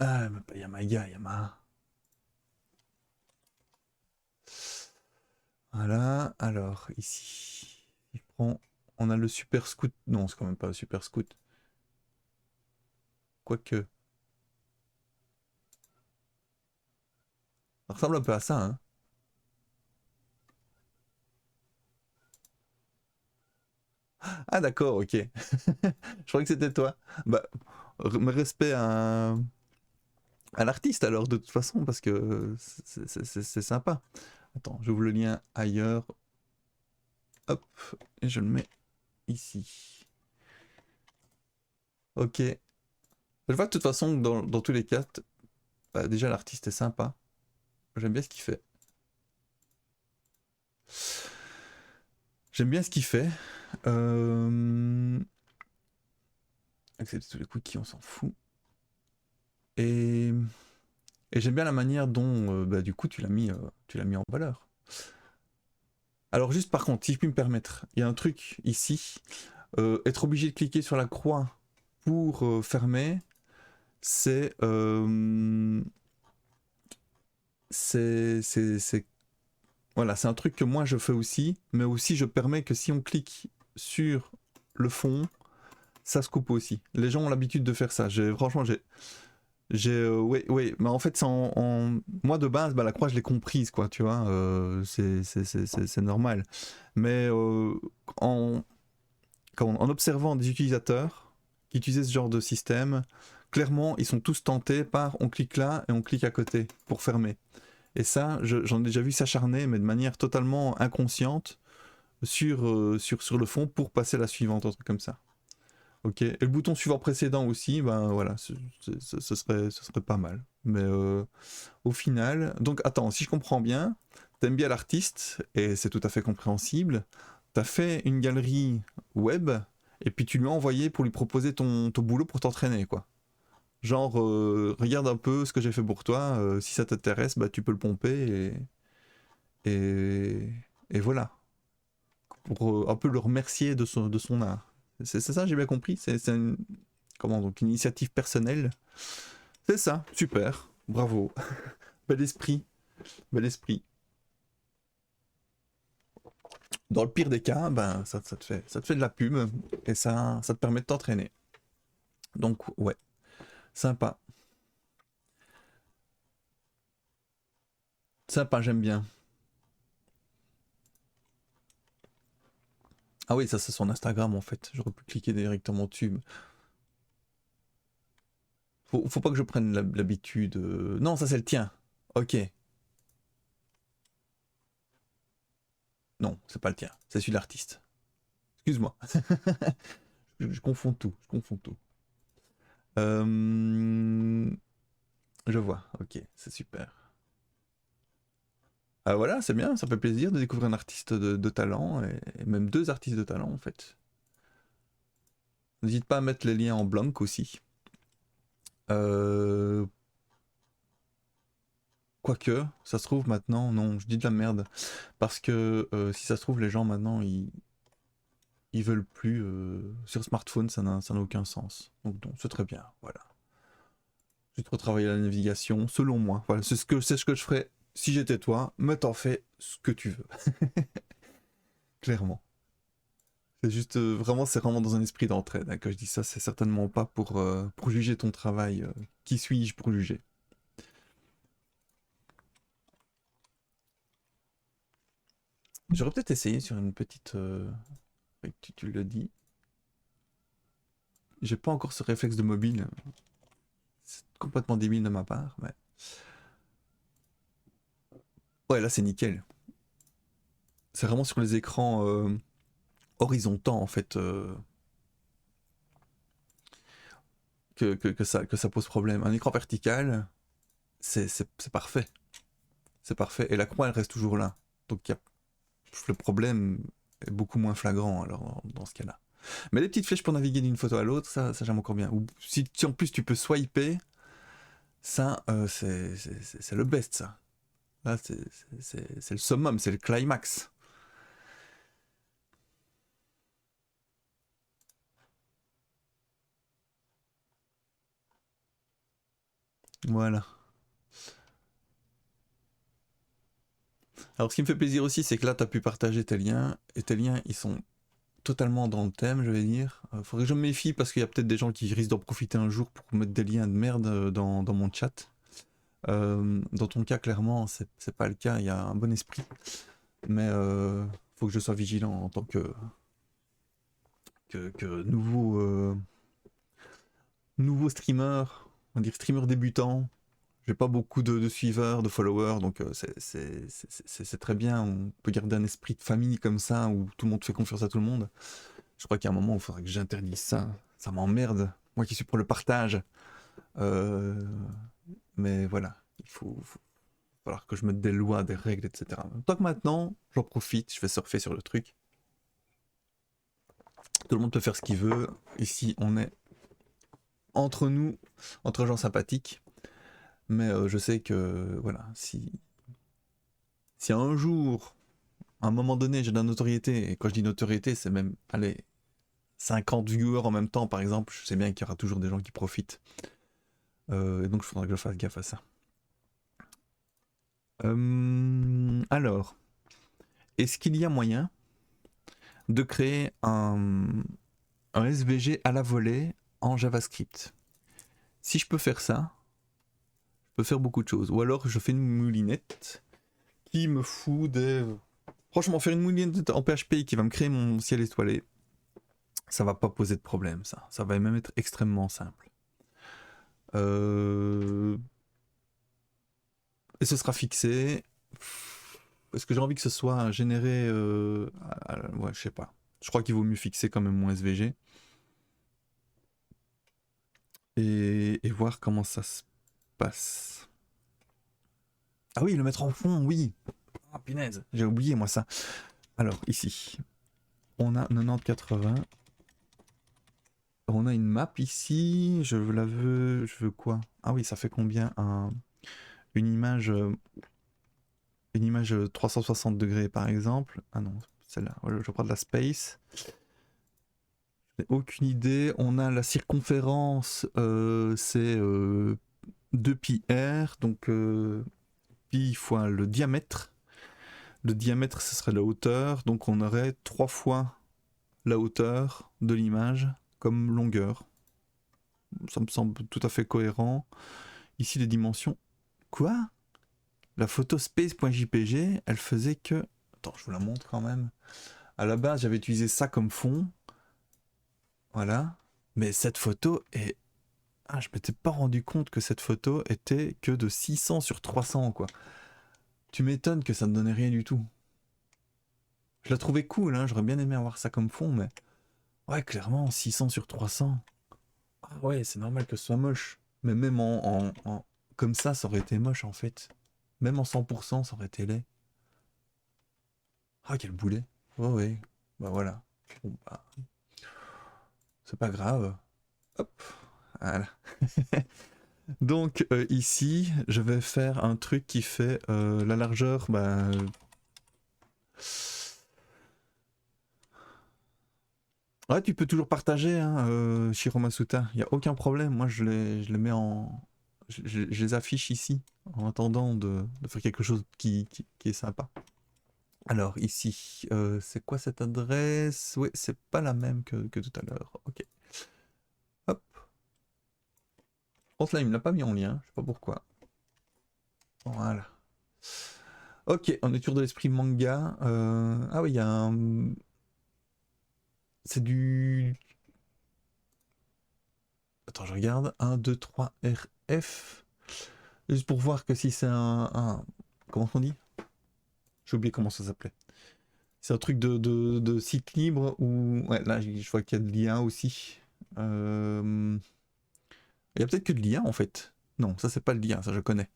Ah, mais pas Yamaha, Yamaha. Voilà, alors ici, il prend. On a le Super Scoot. Non, c'est quand même pas le Super Scoot. Quoique. Ça ressemble un peu à ça, hein. Ah, d'accord, ok. Je croyais que c'était toi. Bah, mes respects à l'artiste alors, de toute façon, parce que c'est sympa. Attends, j'ouvre le lien ailleurs. Hop, et je le mets ici. Ok. Je vois de toute façon que dans tous les cas, bah, déjà l'artiste est sympa. J'aime bien ce qu'il fait. J'aime bien ce qu'il fait. Accepter tous les cookies, on s'en fout. Et, et j'aime bien la manière dont, bah, du coup, tu l'as mis en valeur. Alors juste par contre, si je puis me permettre, il y a un truc ici. Être obligé de cliquer sur la croix pour fermer, c'est c'est voilà, c'est un truc que moi je fais aussi, mais aussi je permets que si on clique sur le fond, ça se coupe aussi. Les gens ont l'habitude de faire ça. Franchement, ouais, ouais, mais en fait, moi de base, bah, la croix, je l'ai comprise, quoi, tu vois, c'est normal. Mais en, en observant des utilisateurs qui utilisaient ce genre de système, clairement, ils sont tous tentés par on clique là et on clique à côté pour fermer. Et ça, j'en ai déjà vu s'acharner, mais de manière totalement inconsciente, sur le fond pour passer à la suivante, un truc comme ça. Ok. Et le bouton suivant précédent aussi, ben voilà, ce serait pas mal. Mais au final, donc attends, si je comprends bien, t'aimes bien l'artiste, et c'est tout à fait compréhensible. T'as fait une galerie web, et puis tu lui as envoyé pour lui proposer ton boulot pour t'entraîner, quoi. Genre, regarde un peu ce que j'ai fait pour toi, si ça t'intéresse, bah tu peux le pomper, et, et voilà. Pour un peu le remercier de son art. C'est ça, j'ai bien compris. C'est une, comment donc, une initiative personnelle. C'est ça, super, bravo. Bel esprit, bel esprit. Dans le pire des cas, ben, ça te fait de la pub et ça te permet de t'entraîner. Donc, ouais, sympa. Sympa, j'aime bien. Ah oui, ça c'est son Instagram en fait. J'aurais pu cliquer directement dessus. Faut pas que je prenne l'habitude. Non, ça c'est le tien. Ok. Non, c'est pas le tien. C'est celui de l'artiste. Excuse-moi. Je confonds tout. Je confonds tout. Euh, Je vois. Ok, c'est super. Ah voilà, c'est bien, ça fait plaisir de découvrir un artiste de talent, et même deux artistes de talent en fait. N'hésite pas à mettre les liens en blanc aussi. Euh, Quoique, ça se trouve maintenant, non, je dis de la merde. Parce que si ça se trouve, les gens maintenant, ils veulent plus. Sur smartphone, ça n'a aucun sens. Donc non, c'est très bien, voilà. Juste retravailler la navigation, selon moi. Voilà, c'est ce que je ferais si j'étais toi, mais t'en fais ce que tu veux. Clairement. C'est juste vraiment, c'est vraiment dans un esprit d'entraide, hein, que je dis ça, c'est certainement pas pour juger ton travail. Qui suis-je pour juger? J'aurais peut-être essayé sur une petite. Tu le dis. J'ai pas encore ce réflexe de mobile. C'est complètement débile de ma part, mais. Ouais, là c'est nickel. C'est vraiment sur les écrans horizontaux en fait que ça pose problème. Un écran vertical, c'est parfait. C'est parfait. Et la croix elle reste toujours là. Donc le problème. est beaucoup moins flagrant alors dans ce cas-là. Mais les petites flèches pour naviguer d'une photo à l'autre, ça j'aime encore bien. Ou si en plus tu peux swiper, ça c'est le best ça. Là c'est le summum, c'est le climax. Voilà. Alors ce qui me fait plaisir aussi, c'est que là tu as pu partager tes liens, et tes liens ils sont totalement dans le thème, je vais dire. Faudrait que je me méfie parce qu'il y a peut-être des gens qui risquent d'en profiter un jour pour mettre des liens de merde dans mon chat. Dans ton cas, clairement, c'est pas le cas, il y a un bon esprit. Mais faut que je sois vigilant en tant que nouveau streamer, on va dire streamer débutant. J'ai pas beaucoup de suiveurs, de followers, donc c'est très bien. On peut garder un esprit de famille comme ça, où tout le monde fait confiance à tout le monde. Je crois qu'il y a un moment où il faudrait que j'interdise ça. Ça m'emmerde. Moi qui suis pour le partage. Mais voilà, il va falloir que je mette des lois, des règles, etc. Tant que maintenant, j'en profite, je vais surfer sur le truc. Tout le monde peut faire ce qu'il veut. Ici, on est entre nous, entre gens sympathiques. Mais je sais que, voilà, si un jour, à un moment donné, j'ai de la notoriété, et quand je dis notoriété, c'est même, allez, 50 viewers en même temps, par exemple, je sais bien qu'il y aura toujours des gens qui profitent. Et donc, il faudra que je fasse gaffe à ça. Alors, est-ce qu'il y a moyen de créer un SVG à la volée en JavaScript? Si je peux faire ça, je peux faire beaucoup de choses. Ou alors je fais une moulinette qui me fout des... Franchement, faire une moulinette en PHP qui va me créer mon ciel étoilé, ça va pas poser de problème, ça. Ça va même être extrêmement simple. Et ce sera fixé. Est-ce que j'ai envie que ce soit généré ouais, je sais pas. Je crois qu'il vaut mieux fixer quand même mon SVG. Et voir comment ça se passe. Ah oui, le mettre en fond, oui. Ah, punaise, j'ai oublié moi ça. Alors, ici, on a 90-80. On a une map ici. Je veux quoi? Ah oui, ça fait combien une image 360 degrés par exemple. Ah non, celle-là. Je prends de la space. Je n'ai aucune idée. On a la circonférence, c'est 2πr, donc pi fois le diamètre. Le diamètre, ce serait la hauteur, donc on aurait 3 fois la hauteur de l'image comme longueur. Ça me semble tout à fait cohérent. Ici, les dimensions. Quoi? La photo space.jpg, elle faisait que... Attends, je vous la montre quand même. À la base, j'avais utilisé ça comme fond. Voilà. Mais cette photo est... Ah, je m'étais pas rendu compte que cette photo était que de 600 sur 300, quoi. Tu m'étonnes que ça ne donnait rien du tout. Je la trouvais cool, hein. J'aurais bien aimé avoir ça comme fond, mais... Ouais, clairement, 600 sur 300. Ah ouais, c'est normal que ce soit moche. Mais même comme ça aurait été moche, en fait. Même en 100%, ça aurait été laid. Ah, quel boulet. Ouais, ouais. Bah voilà. Bon, bah... C'est pas grave. Hop. Voilà. Donc, ici, je vais faire un truc qui fait la largeur... Bah... Ouais, tu peux toujours partager, hein, Shiro Masuta. Il n'y a aucun problème. Moi, je les mets en... Je les affiche ici, en attendant de faire quelque chose qui est sympa. Alors, ici, c'est quoi cette adresse? Oui, c'est pas la même que tout à l'heure. Ok. Hop. Contre là, il me l'a pas mis en lien. Je sais pas pourquoi. Voilà. Ok, on est toujours de l'esprit manga. Ah oui, il y a un... C'est du... Attends, je regarde. 1, 2, 3, RF. Juste pour voir que si c'est un... Comment on dit? J'ai oublié comment ça s'appelait. C'est un truc de site libre ou... Ouais, là, je vois qu'il y a de l'IA aussi. Il y a peut-être que de l'IA, en fait. Non, ça, c'est pas de l'IA, ça, je connais.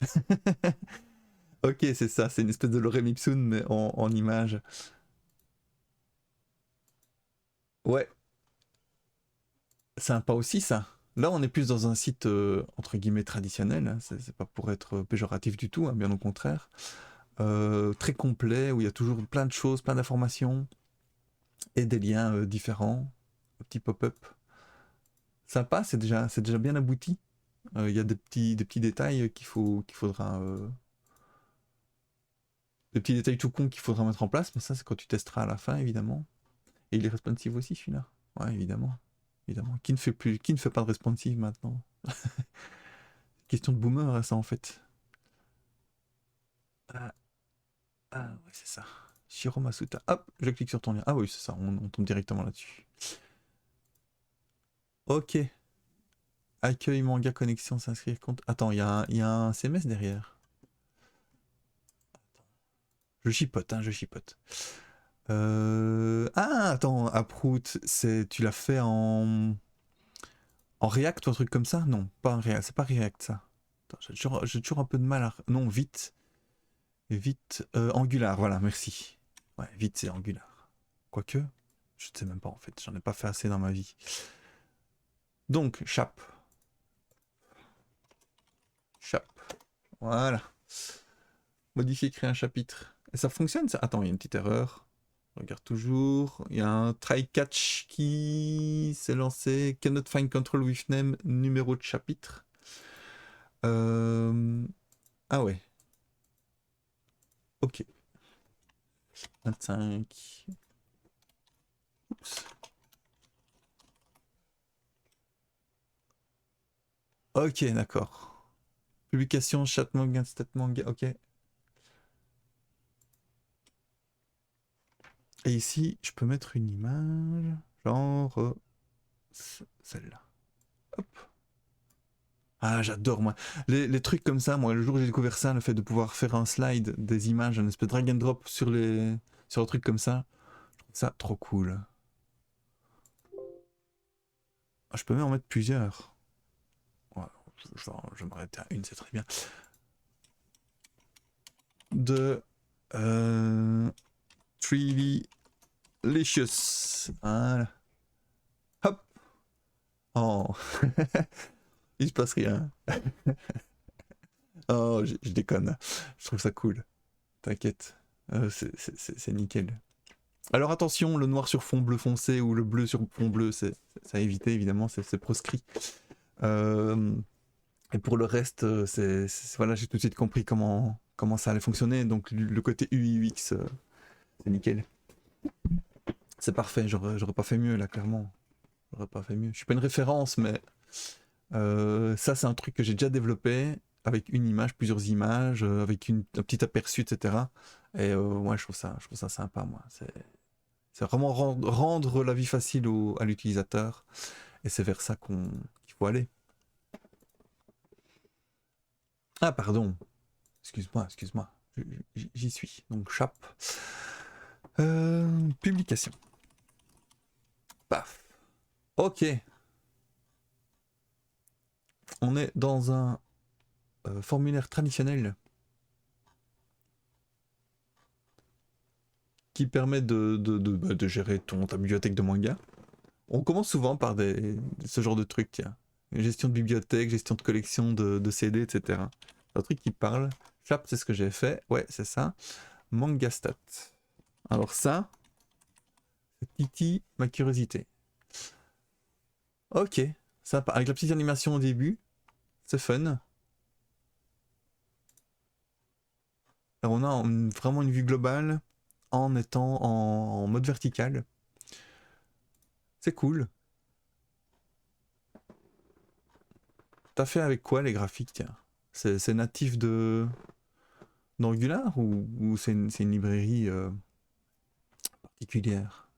Ok, c'est ça. C'est une espèce de lorem ipsum, mais en image. Ouais, sympa aussi ça. Là, on est plus dans un site entre guillemets traditionnel, hein. C'est pas pour être péjoratif du tout, hein, bien au contraire. Très complet, où il y a toujours plein de choses, plein d'informations et des liens différents. Un petit pop-up. Sympa, c'est déjà bien abouti. Il y a des petits détails qu'il faudra. Des petits détails tout con qu'il faudra mettre en place, mais ça, c'est quand tu testeras à la fin, évidemment. Et il est responsive aussi, celui-là. Ouais, évidemment. Évidemment. Qui ne fait pas de responsive maintenant? Question de boomer, ça, en fait. Ah, ah ouais, c'est ça. Shiro Masuta. Hop, je clique sur ton lien. Ah oui, c'est ça, on tombe directement là-dessus. Ok. Accueil manga connexion, s'inscrire compte. Attends, il y a un CMS derrière. Je chipote, hein, je chipote. Ah, attends, Uproot, tu l'as fait en React ou un truc comme ça? Non, pas en React, c'est pas React ça. Attends, j'ai toujours un peu de mal à. Non, vite. Vite. Angular, voilà, merci. Ouais, vite, c'est Angular. Quoique, je ne sais même pas en fait, j'en ai pas fait assez dans ma vie. Donc, Chap. Chap. Voilà. Modifier, créer un chapitre. Et ça fonctionne ça? Attends, il y a une petite erreur. Je regarde toujours. Il y a un try catch qui s'est lancé. Cannot find control with name, numéro de chapitre. Ah ouais. Ok. 25. Oups. Ok, d'accord. Publication, chat manga, stat manga, ok. Et ici, je peux mettre une image, genre celle-là. Hop. Ah, j'adore, moi. Les trucs comme ça, moi, le jour où j'ai découvert ça, le fait de pouvoir faire un slide des images, un espèce de drag and drop sur un truc comme ça, je trouve ça trop cool. Ah, je peux même en mettre plusieurs. Ouais, je vais m'arrêter à une, c'est très bien. De 3D Licious. Voilà. Hop. Oh. Il se passe rien. Oh, je déconne. Je trouve ça cool. T'inquiète. C'est nickel. Alors attention, le noir sur fond bleu foncé ou le bleu sur fond bleu, c'est à éviter évidemment, c'est proscrit. Euh, et pour le reste, voilà, j'ai tout de suite compris comment ça allait fonctionner. Donc le côté UI UX, c'est nickel. C'est parfait, j'aurais pas fait mieux là, clairement. J'aurais pas fait mieux. Je suis pas une référence, mais ça c'est un truc que j'ai déjà développé avec une image, plusieurs images, avec un petit aperçu, etc. Et ouais, je trouve ça sympa, moi. C'est vraiment rendre la vie facile à l'utilisateur. Et c'est vers ça qu'il faut aller. Ah, pardon. Excuse-moi, excuse-moi. J'y suis. Donc, chap. Publication. Paf. Ok. On est dans un formulaire traditionnel qui permet de gérer ta bibliothèque de manga. On commence souvent par ce genre de trucs, tiens. Gestion de bibliothèque, gestion de collection de CD, etc. Un truc qui parle. Chap, c'est ce que j'ai fait. Ouais, c'est ça. Mangastat. Alors ça titille ma curiosité. Ok, sympa. Avec la petite animation au début, c'est fun. Alors on a vraiment une vue globale en étant en mode vertical. C'est cool. T'as fait avec quoi les graphiques, tiens? C'est natif d'Angular ou c'est une librairie particulière?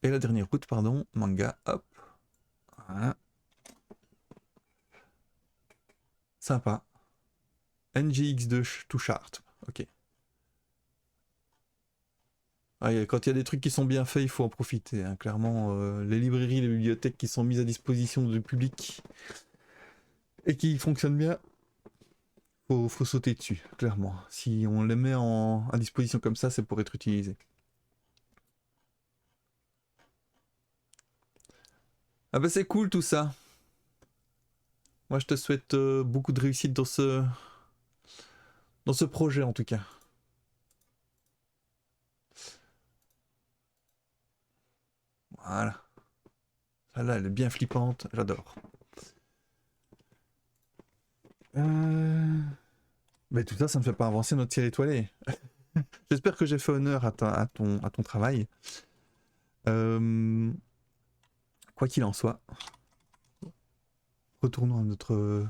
Et la dernière route, pardon, manga, hop. Voilà. Sympa. NGX2 to chart. Ok. Ah, quand il y a des trucs qui sont bien faits, il faut en profiter, hein. Clairement, les librairies, les bibliothèques qui sont mises à disposition du public et qui fonctionnent bien, faut sauter dessus, clairement. Si on les met à disposition comme ça, c'est pour être utilisé. Ah bah c'est cool tout ça. Moi je te souhaite beaucoup de réussite dans ce projet en tout cas. Voilà. Celle-là elle est bien flippante, j'adore. Mais tout ça, ça ne fait pas avancer notre série étoilée. J'espère que j'ai fait honneur à ton travail. Euh, Quoi qu'il en soit, retournons à notre...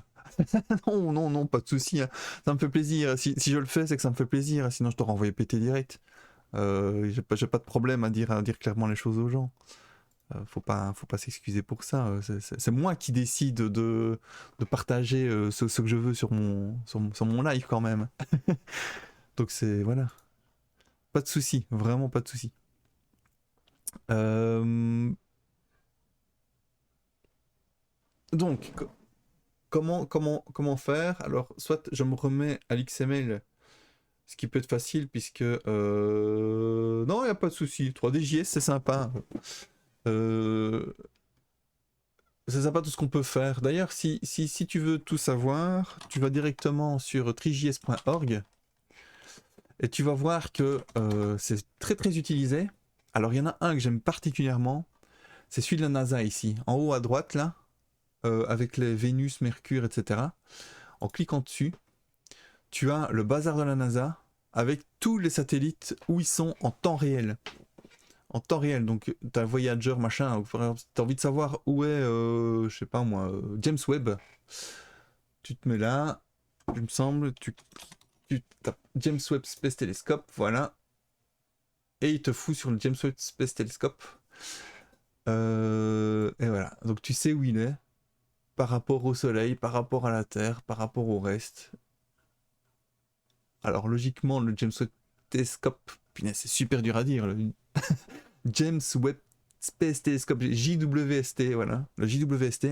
non, non, non, pas de souci. Hein. Ça me fait plaisir. Si je le fais, c'est que ça me fait plaisir. Sinon, je t'aurais envoyé péter direct. J'ai pas de problème à dire clairement les choses aux gens. Faut pas s'excuser pour ça. C'est moi qui décide de partager ce que je veux sur mon live quand même. Donc c'est... Voilà. Pas de souci. Vraiment pas de souci. Euh, donc, comment faire? Alors, soit je me remets à l'XML, ce qui peut être facile puisque... Non, il n'y a pas de souci. 3DJS, c'est sympa. Euh, C'est sympa tout ce qu'on peut faire. D'ailleurs, si tu veux tout savoir, tu vas directement sur trijs.org et tu vas voir que c'est très très utilisé. Alors, il y en a un que j'aime particulièrement, c'est celui de la NASA ici, en haut à droite là, avec les Vénus, Mercure, etc. En cliquant dessus, tu as le bazar de la NASA avec tous les satellites où ils sont en temps réel. En temps réel, donc tu as Voyager, machin, tu as envie de savoir où est, je sais pas moi, James Webb. Tu te mets là, il me semble, tu tapes James Webb Space Telescope, voilà, et il te fout sur le James Webb Space Telescope. Et voilà, donc tu sais où il est, par rapport au Soleil, par rapport à la Terre, par rapport au reste. Alors logiquement, le James Webb Telescope, punaise, c'est super dur à dire. Le James Webb Space Telescope, JWST, voilà, le JWST,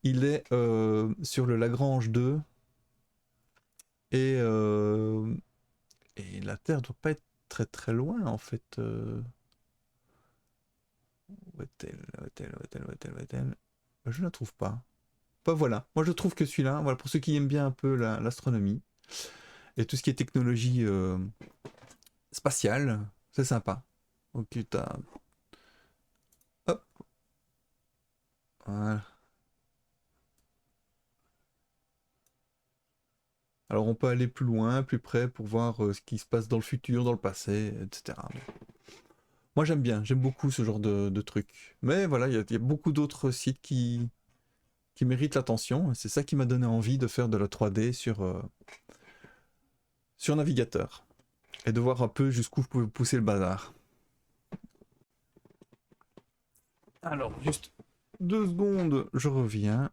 il est sur le Lagrange 2 et, et la Terre doit pas être très très loin en fait. Où est-elle? Où est-elle? Où est-elle? Où est-elle? Où est-elle? Je la trouve pas. Bah voilà, moi je trouve que celui-là, voilà, pour ceux qui aiment bien un peu l'astronomie et tout ce qui est technologie spatiale, c'est sympa. Ok, t'as... Hop, voilà. Alors on peut aller plus loin, plus près pour voir ce qui se passe dans le futur, dans le passé, etc. Moi j'aime beaucoup ce genre de trucs. Mais voilà, il y a beaucoup d'autres sites qui méritent l'attention. C'est ça qui m'a donné envie de faire de la 3D sur navigateur. Et de voir un peu jusqu'où je pouvais pousser le bazar. Alors, juste 2 secondes, je reviens.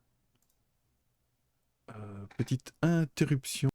Petite interruption.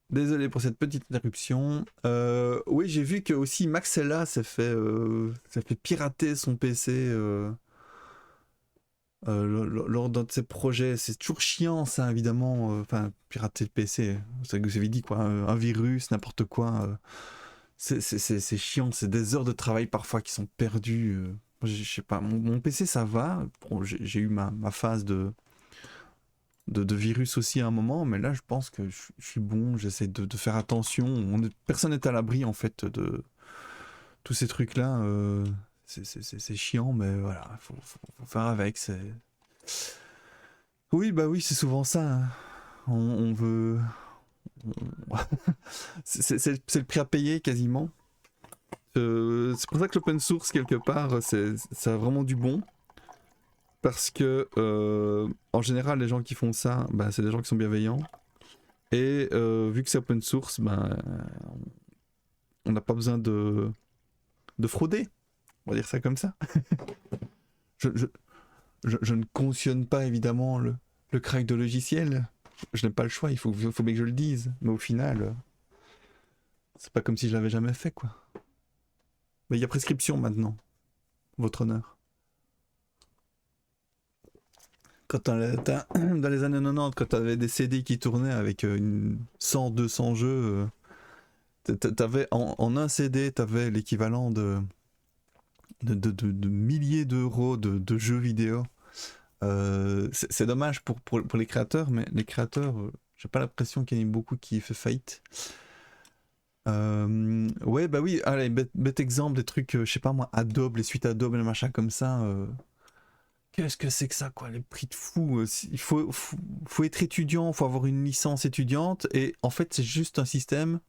Désolé pour cette petite interruption. Oui, j'ai vu que aussi Maxella s'est fait pirater son PC lors d'un de ces projets. C'est toujours chiant, ça, évidemment. Enfin, pirater le PC, c'est ce que vous avez dit, quoi. Un virus, n'importe quoi. C'est chiant. C'est des heures de travail parfois qui sont perdues. Je sais pas, mon PC, ça va. Bon, j'ai eu ma phase de virus aussi à un moment, mais là, je pense que je suis bon. J'essaie de faire attention. Personne n'est à l'abri, en fait, de tous ces trucs-là. C'est chiant, mais voilà, faut faire avec. Oui, bah oui, c'est souvent ça, hein. On veut. C'est le prix à payer quasiment. C'est pour ça que l'open source, quelque part, ça a vraiment du bon. Parce que, en général, les gens qui font ça, bah, c'est des gens qui sont bienveillants. Et vu que c'est open source, bah, on n'a pas besoin de frauder. On va dire ça comme ça. je, je, je ne cautionne pas évidemment le crack de logiciel. Je n'ai pas le choix, il faut bien que je le dise. Mais au final, c'est pas comme si je l'avais jamais fait, quoi. Mais il y a prescription maintenant, votre honneur. Quand dans les années 90, quand t'avais des CD qui tournaient avec 100, 200 jeux, t'avais en un CD, t'avais l'équivalent de milliers d'euros de jeux vidéo. C'est dommage pour les créateurs, mais les créateurs, j'ai pas l'impression qu'il y en ait beaucoup qui fait faillite. Ouais, bah oui, allez, bête exemple, des trucs, je sais pas moi, Adobe, les suites Adobe, les machins comme ça. Qu'est-ce que c'est que ça, quoi, les prix de fou. Il faut être étudiant, faut avoir une licence étudiante, et en fait, c'est juste un système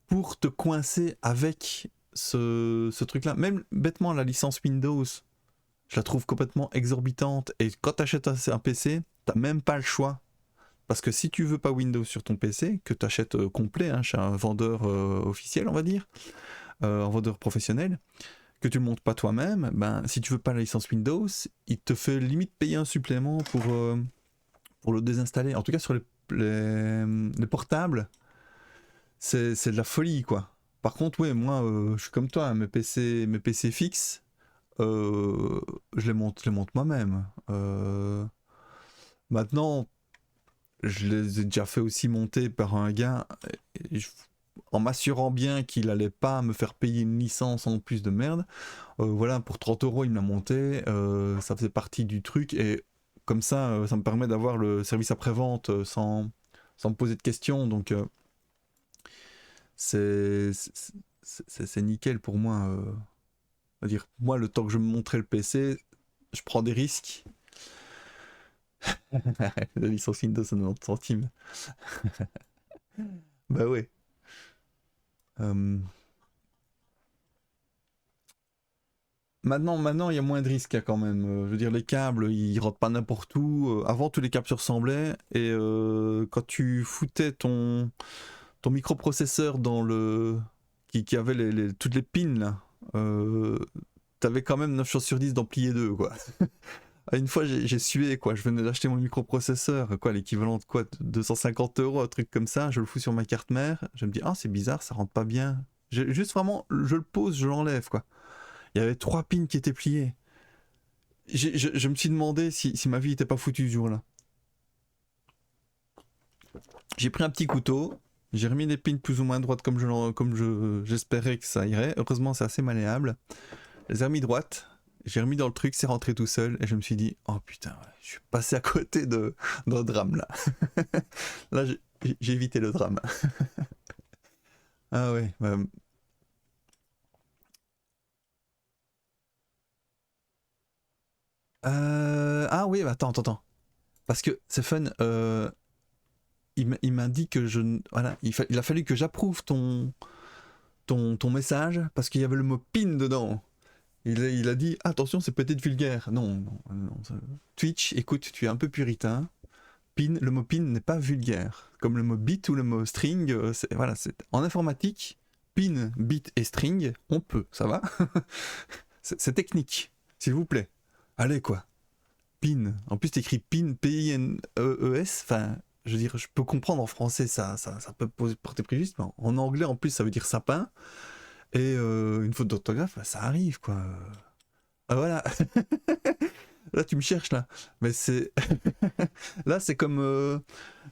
pour te coincer avec ce truc-là. Même bêtement, la licence Windows, je la trouve complètement exorbitante, et quand tu achètes un PC, t'as même pas le choix. Parce que si tu veux pas Windows sur ton PC, que tu achètes complet, hein, chez un vendeur officiel, on va dire, un vendeur professionnel, que tu le montes pas toi-même, ben, si tu veux pas la licence Windows, il te fait limite payer un supplément pour le désinstaller. En tout cas, sur les portables, c'est de la folie, quoi. Par contre, ouais, moi, je suis comme toi, hein, mes PC fixes, je les monte moi-même. Maintenant, je les ai déjà fait aussi monter par un gars, en m'assurant bien qu'il allait pas me faire payer une licence en plus de merde. Voilà, pour 30 euros, il me l'a monté, ça faisait partie du truc, et comme ça, ça me permet d'avoir le service après-vente sans me poser de questions, donc c'est nickel pour moi. On va dire, moi, le temps que je me montrais le PC, je prends des risques. La licence Windows, 90 centimes. Bah ouais. Maintenant, il y a moins de risques, hein, quand même. Je veux dire, les câbles, ils rentrent pas n'importe où. Avant, tous les câbles se ressemblaient. Et quand tu foutais ton microprocesseur dans qui avait toutes les pins, là, t'avais quand même 9 chances sur 10 d'en plier deux, quoi. Une fois, j'ai sué, quoi. Je venais d'acheter mon microprocesseur, quoi, l'équivalent de quoi, 250 euros, un truc comme ça. Je le fous sur ma carte mère. Je me dis, ah, c'est bizarre, ça rentre pas bien. Juste vraiment, je le pose, je l'enlève, quoi. Il y avait 3 pins qui étaient pliés. Je me suis demandé si ma vie était pas foutue ce jour-là. J'ai pris un petit couteau, j'ai remis les pins plus ou moins droites comme j'espérais que ça irait. Heureusement, c'est assez malléable. Je les ai remis droites, j'ai remis dans le truc, c'est rentré tout seul, et je me suis dit, oh putain, ouais, je suis passé à côté d'un drame là. Là, j'ai évité le drame. Ah ouais. Ah oui, bah, attends. Parce que c'est fun. Il m'a dit que voilà, il a fallu que j'approuve ton message parce qu'il y avait le mot pin dedans. Il a dit attention, c'est peut-être vulgaire. Non, Twitch, écoute, tu es un peu puritain. Le mot pin n'est pas vulgaire. Comme le mot bit ou le mot string, voilà, en informatique, pin, bit et string, on peut, ça va. C'est technique, s'il vous plaît. Allez, quoi. Pin. En plus, t'écris pin, P-I-N-E-E-S. Enfin, je veux dire, je peux comprendre en français, ça peut porter préjudice, mais en anglais, en plus, ça veut dire sapin. Et une faute d'orthographe, bah, ça arrive, quoi. Ah, voilà. Là, tu me cherches, là. Mais c'est... Là, c'est comme...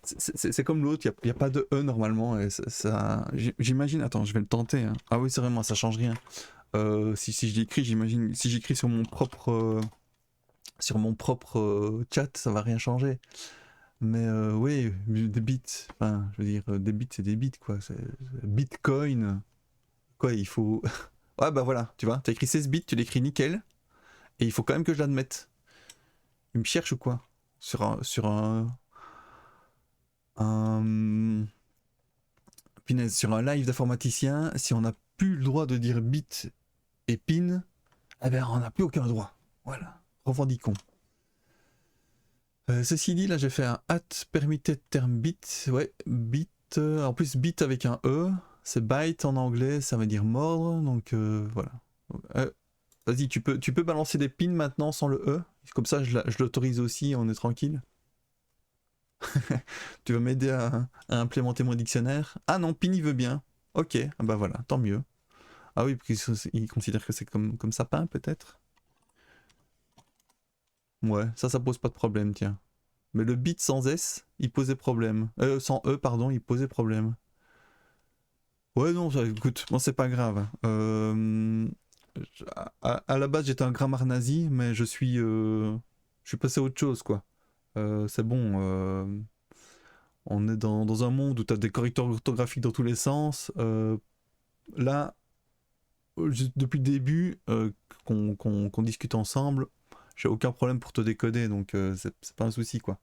c'est comme l'autre, il n'y a pas de E normalement. Et j'imagine... Attends, je vais le tenter. Hein. Ah oui, c'est vrai, moi, ça change rien. Si je l'écris, j'imagine... Si j'écris sur mon propre... chat, ça va rien changer. Mais oui, des bits. Enfin, je veux dire, des bits, c'est des bits, quoi. Bitcoin. Quoi, il faut... Ouais, bah voilà, tu vois. T'as écrit 16 bits, tu l'écris nickel. Et il faut quand même que je l'admette. Il me cherche ou quoi? Un... Punaise, sur un live d'informaticien, si on n'a plus le droit de dire bit et pin, eh ben on n'a plus aucun droit. Voilà, revendiquons. Ceci dit, là j'ai fait un at permitted term bit. Ouais, bit. En plus, bit avec un E, c'est byte en anglais, ça veut dire mordre. Donc voilà. Vas-y, tu peux balancer des pins maintenant sans le E. Comme ça, je l'autorise aussi, on est tranquille. Tu vas m'aider à implémenter mon dictionnaire? Ah non, pin il veut bien. Ok, bah voilà, tant mieux. Ah oui, parce qu'il considère que c'est comme sapin peut-être. Ouais, ça pose pas de problème, tiens. Mais le bit sans S, il posait problème. Sans E, pardon, il posait problème. Ouais, non, écoute, bon, c'est pas grave. À la base, j'étais un grammaire nazi, mais je suis passé à autre chose, quoi. C'est bon. On est dans un monde où tu as des correcteurs orthographiques dans tous les sens. Là, depuis le début, qu'on discute ensemble, j'ai aucun problème pour te décoder, donc c'est pas un souci, quoi.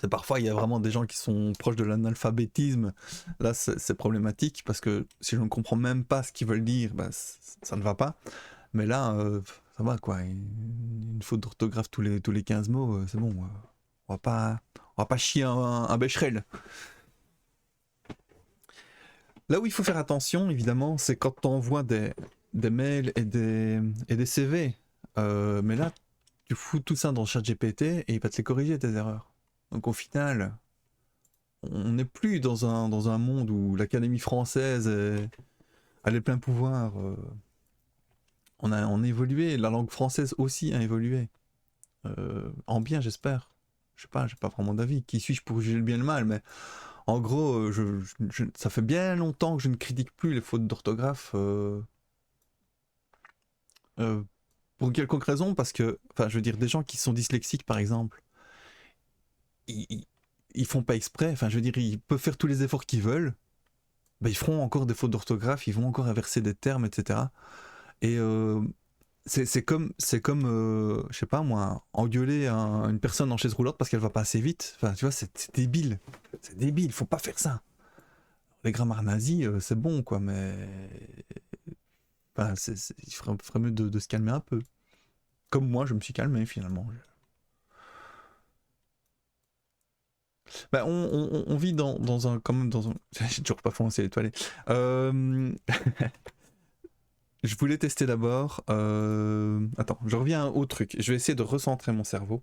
Et parfois, il y a vraiment des gens qui sont proches de l'analphabétisme. Là, c'est problématique parce que si je ne comprends même pas ce qu'ils veulent dire, bah, ça ne va pas. Mais là, ça va, quoi. Une faute d'orthographe tous les 15 mots, c'est bon. On va pas chier un Becherel. Là où il faut faire attention, évidemment, c'est quand on envoie des mails et des CV. Mais là, tu fous tout ça dans ChatGPT et il va te les corriger, tes erreurs. Donc au final, on n'est plus dans un monde où l'Académie française a les pleins pouvoirs. On a évolué, la langue française aussi a évolué. En bien, j'espère. Je sais pas, j'ai pas vraiment d'avis. Qui suis-je pour juger le bien et le mal? Mais en gros, ça fait bien longtemps que je ne critique plus les fautes d'orthographe. Pour une quelconque raison, parce que, enfin, je veux dire, des gens qui sont dyslexiques, par exemple, ils font pas exprès. Enfin, je veux dire, ils peuvent faire tous les efforts qu'ils veulent. Ben, ils feront encore des fautes d'orthographe, ils vont encore inverser des termes, etc. Et c'est comme je sais pas moi, engueuler une personne en chaise roulante parce qu'elle va pas assez vite. Enfin, tu vois, c'est débile. C'est débile, faut pas faire ça. Les grammaires nazis, c'est bon, quoi, mais. Enfin, il ferait mieux de se calmer un peu. Comme moi, je me suis calmé finalement. Bah, on vit dans un. Quand même dans un. J'ai toujours pas foncé l'étoilé. Je voulais tester d'abord. Attends, je reviens au truc. Je vais essayer de recentrer mon cerveau.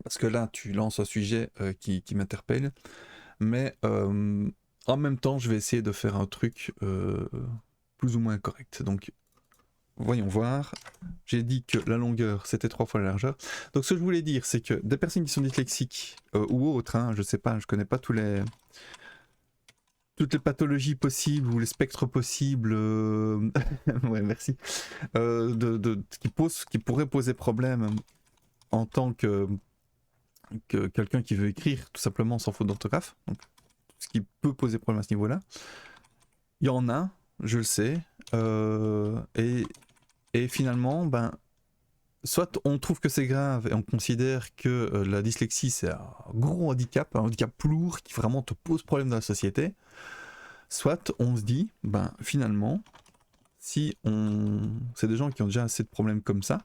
Parce que là, tu lances un sujet qui m'interpelle. Mais en même temps, je vais essayer de faire un truc plus ou moins correct. Donc, voyons voir. J'ai dit que la longueur, c'était 3 fois la largeur. Donc, ce que je voulais dire, c'est que des personnes qui sont dyslexiques ou autres, hein, je sais pas, je connais pas toutes les pathologies possibles ou les spectres possibles, ouais, merci, qui pourraient poser problème en tant que quelqu'un qui veut écrire tout simplement sans faute d'orthographe, donc ce qui peut poser problème à ce niveau-là. Il y en a, je le sais, et finalement, ben, soit on trouve que c'est grave et on considère que la dyslexie c'est un gros handicap, un handicap lourd qui vraiment te pose problème dans la société, soit on se dit, ben finalement, si c'est des gens qui ont déjà assez de problèmes comme ça,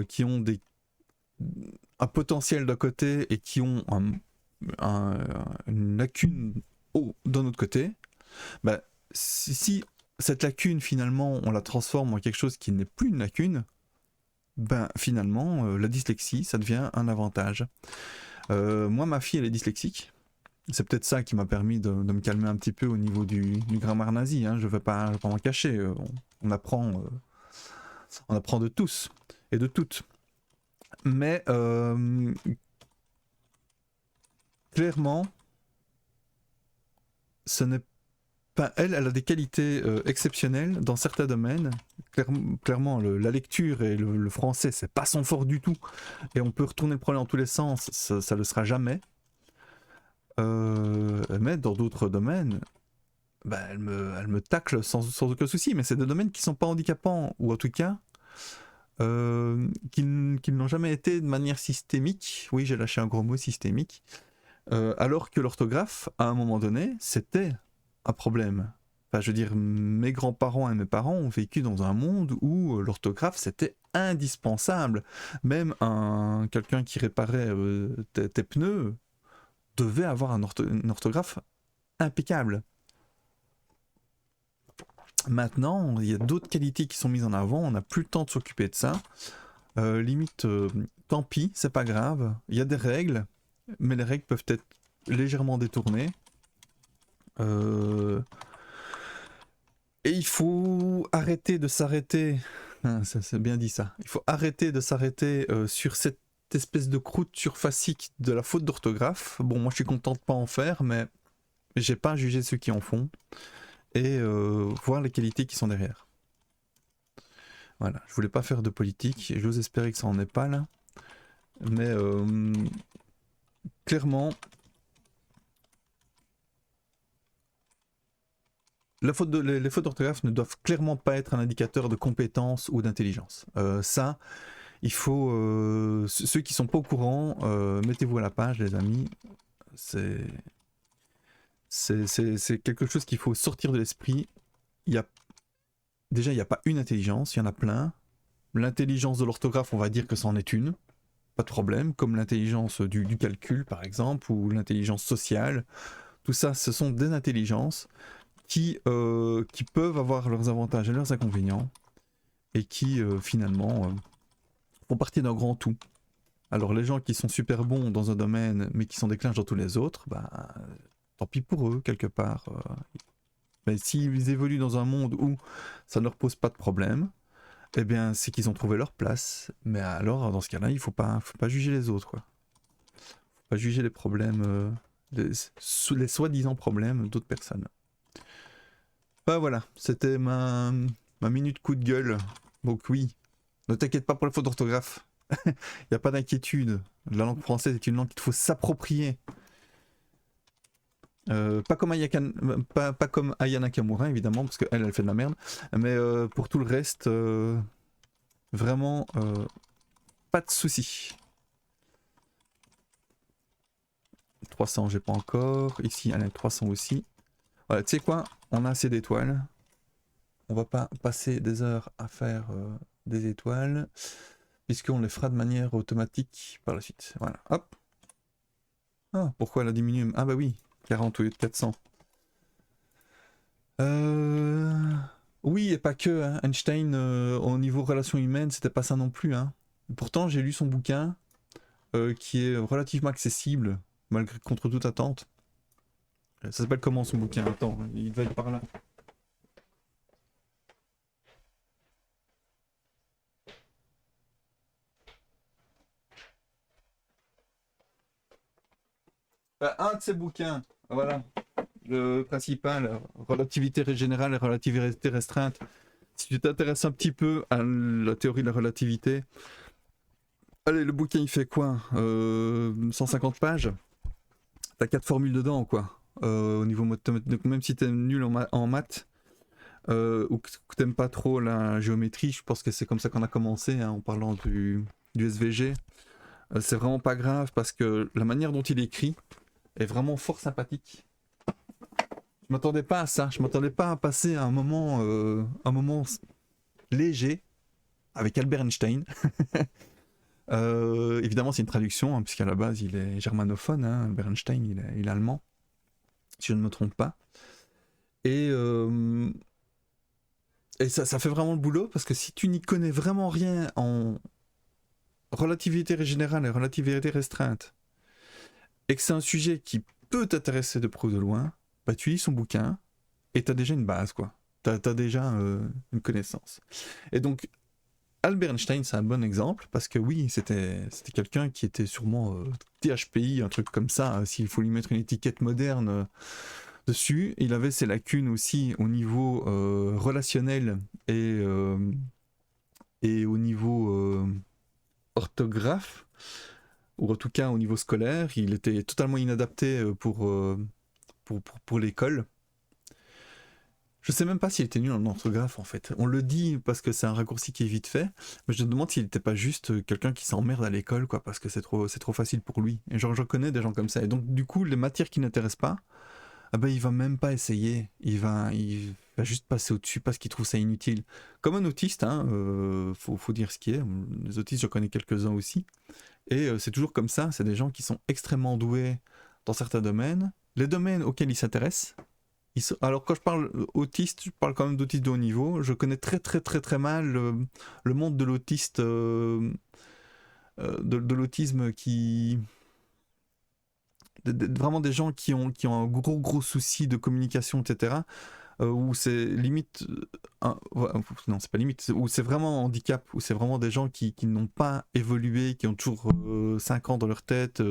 qui ont un potentiel d'un côté et qui ont une lacune d'un autre côté, ben, si cette lacune finalement on la transforme en quelque chose qui n'est plus une lacune, ben finalement la dyslexie ça devient un avantage. Moi ma fille elle est dyslexique, c'est peut-être ça qui m'a permis de me calmer un petit peu au niveau du grammaire nazi, hein. Je vais pas m'en cacher, on apprend On apprend de tous et de toutes. Mais clairement, ce n'est pas... Elle a des qualités exceptionnelles dans certains domaines. Clairement, la lecture et le français, c'est pas son fort du tout. Et on peut retourner le problème dans tous les sens, ça le sera jamais. Mais dans d'autres domaines, bah, elle me tacle sans aucun souci. Mais c'est des domaines qui sont pas handicapants, ou en tout cas... qui n'ont jamais été de manière systémique. Oui, j'ai lâché un gros mot, systémique. Alors que l'orthographe, à un moment donné, c'était un problème. Enfin, je veux dire, mes grands-parents et mes parents ont vécu dans un monde où l'orthographe, c'était indispensable. Même quelqu'un qui réparait tes pneus devait avoir une orthographe impeccable. Maintenant, il y a d'autres qualités qui sont mises en avant, on n'a plus le temps de s'occuper de ça. Limite, tant pis, c'est pas grave. Il y a des règles, mais les règles peuvent être légèrement détournées. Et il faut arrêter de s'arrêter. C'est bien dit ça. Il faut arrêter de s'arrêter sur cette espèce de croûte surfacique de la faute d'orthographe. Bon, moi je suis content de pas en faire, mais j'ai pas jugé ceux qui en font. Et voir les qualités qui sont derrière. Voilà, je voulais pas faire de politique, et j'ose espérer que ça en est pas là. Mais clairement, les fautes d'orthographe ne doivent clairement pas être un indicateur de compétence ou d'intelligence. Ça, il faut... ceux qui sont pas au courant, mettez-vous à la page les amis. C'est quelque chose qu'il faut sortir de l'esprit. Déjà, il n'y a pas une intelligence, il y en a plein. L'intelligence de l'orthographe, on va dire que c'en est une, pas de problème, comme l'intelligence du calcul, par exemple, ou l'intelligence sociale. Tout ça, ce sont des intelligences qui peuvent avoir leurs avantages et leurs inconvénients, et qui, finalement, font partie d'un grand tout. Alors, les gens qui sont super bons dans un domaine, mais qui sont des clinches dans tous les autres, bah, tant pis pour eux, quelque part. Mais s'ils évoluent dans un monde où ça ne leur pose pas de problème, eh bien, c'est qu'ils ont trouvé leur place. Mais alors, dans ce cas-là, il faut pas juger les autres, quoi. Faut pas juger les problèmes, les soi-disant problèmes d'autres personnes. Bah voilà, c'était ma minute coup de gueule. Donc oui, ne t'inquiète pas pour la faute d'orthographe. Il n'y a pas d'inquiétude. La langue française est une langue qu'il faut s'approprier. Pas comme Aya Nakamura évidemment, parce qu'elle fait de la merde, mais pour tout le reste, vraiment pas de soucis. 300 j'ai pas encore, ici allez 300 aussi. Voilà, tu sais quoi, on a assez d'étoiles, on va pas passer des heures à faire des étoiles, puisqu'on les fera de manière automatique par la suite. Voilà, hop. Ah, pourquoi elle a diminué? Ah bah oui, 40 au lieu de 400. Oui, et pas que. Hein. Einstein, au niveau relations humaines, c'était pas ça non plus. Hein. Pourtant, j'ai lu son bouquin, qui est relativement accessible, malgré contre toute attente. Ça s'appelle comment son bouquin? Attends, il devait être par là. Un de ses bouquins, voilà. Le principal, relativité générale et relativité restreinte. Si tu t'intéresses un petit peu à la théorie de la relativité, allez, le bouquin il fait quoi 150 pages. T'as 4 formules dedans, quoi. Au niveau mathématique, donc même si t'es nul en maths, ou que t'aimes pas trop la géométrie, je pense que c'est comme ça qu'on a commencé, hein, en parlant du SVG. C'est vraiment pas grave parce que la manière dont il écrit est vraiment fort sympathique. Je m'attendais pas à ça, je m'attendais pas à passer un moment léger avec Albert Einstein. Évidemment, c'est une traduction, hein, puisqu'à la base, il est germanophone. Hein, Albert Einstein, il est allemand, si je ne me trompe pas. Et ça fait vraiment le boulot, parce que si tu n'y connais vraiment rien en relativité générale et relativité restreinte, et que c'est un sujet qui peut t'intéresser de près ou de loin, bah tu lis son bouquin, et t'as déjà une base, quoi. T'as déjà une connaissance. Et donc, Albert Einstein, c'est un bon exemple, parce que oui, c'était quelqu'un qui était sûrement THPI, un truc comme ça, s'il faut lui mettre une étiquette moderne dessus. Il avait ses lacunes aussi au niveau relationnel et au niveau orthographe, ou en tout cas au niveau scolaire. Il était totalement inadapté pour l'école. Je sais même pas s'il était nul en orthographe en fait. On le dit parce que c'est un raccourci qui est vite fait, mais je me demande s'il n'était pas juste quelqu'un qui s'emmerde à l'école, quoi, parce que c'est trop facile pour lui. Et genre, je connais des gens comme ça. Et donc, du coup, les matières qui n'intéressent pas, ah ben, il va même pas essayer. Il va juste passer au-dessus parce qu'il trouve ça inutile. Comme un autiste, hein, faut dire ce qui est. Les autistes, je connais quelques-uns aussi. Et c'est toujours comme ça. C'est des gens qui sont extrêmement doués dans certains domaines. Les domaines auxquels ils s'intéressent. Alors quand je parle autiste, je parle quand même d'autiste de haut niveau. Je connais très mal le monde de l'autiste, de l'autisme vraiment des gens qui ont un gros souci de communication, etc. Où c'est limite, non c'est pas limite, où c'est vraiment un handicap, où c'est vraiment des gens qui n'ont pas évolué, qui ont toujours 5 ans dans leur tête.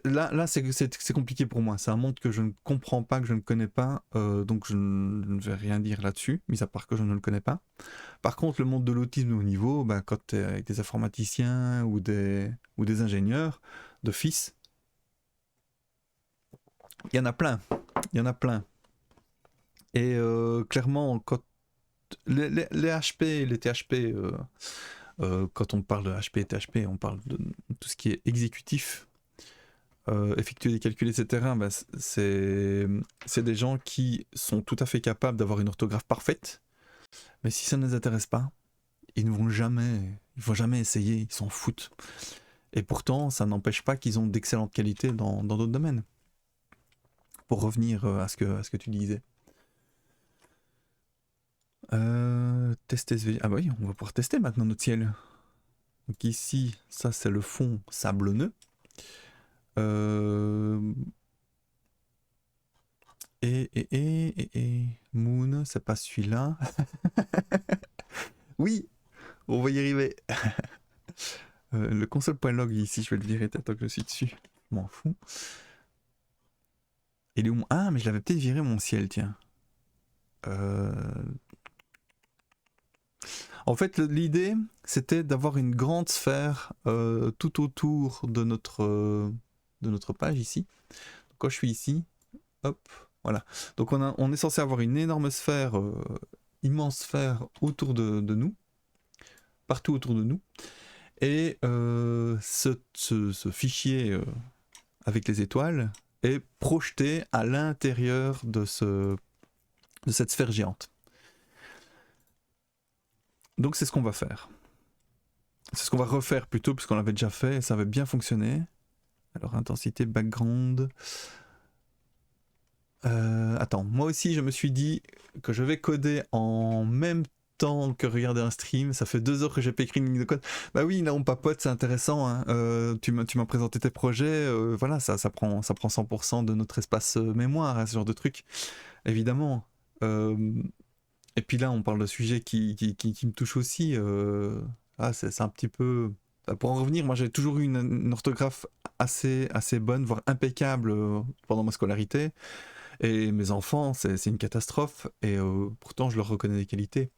Là c'est compliqué pour moi. C'est un monde que je ne comprends pas, que je ne connais pas, donc je ne vais rien dire là-dessus, mis à part que je ne le connais pas. Par contre, le monde de l'autisme au niveau, bah, quand tu es avec des informaticiens ou des ingénieurs, d'office, il y en a plein. Il y en a plein. Et clairement, quand les HP et les THP, quand on parle de HP et THP, on parle de tout ce qui est exécutif. Effectuer des calculs, etc., bah, c'est des gens qui sont tout à fait capables d'avoir une orthographe parfaite, mais si ça ne les intéresse pas, ils ne vont jamais essayer, ils s'en foutent. Et pourtant, ça n'empêche pas qu'ils ont d'excellentes qualités dans d'autres domaines. Pour revenir à ce que tu disais. Tester SVG. Ah bah oui, on va pouvoir tester maintenant notre ciel. Donc ici, ça c'est le fond sablonneux. Moon, c'est pas celui-là. Oui, on va y arriver. Le console.log ici, je vais le virer tant que je suis dessus. Je m'en fous. Il est où Ah, mais je l'avais peut-être viré mon ciel, tiens. En fait, l'idée, c'était d'avoir une grande sphère tout autour de notre page ici. Quand je suis ici, hop, voilà. Donc on est censé avoir une énorme sphère, immense sphère autour de nous, partout autour de nous. Et ce fichier avec les étoiles est projeté à l'intérieur de cette sphère géante. Donc c'est ce qu'on va faire. C'est ce qu'on va refaire plutôt, puisqu'on l'avait déjà fait et ça avait bien fonctionné. Alors intensité, background. Attends, moi aussi je me suis dit que je vais coder en même temps que regarder un stream. Ça fait 2 heures que j'ai pas écrit une ligne de code. Bah oui, là on papote, c'est intéressant. Hein. Tu m'as présenté tes projets. Voilà, ça prend 100% de notre espace mémoire, hein, ce genre de truc. Évidemment. Et puis là, on parle de sujets qui me touchent aussi. C'est un petit peu... Pour en revenir, moi j'ai toujours eu une orthographe assez bonne, voire impeccable pendant ma scolarité. Et mes enfants, c'est une catastrophe. Et pourtant, je leur reconnais des qualités.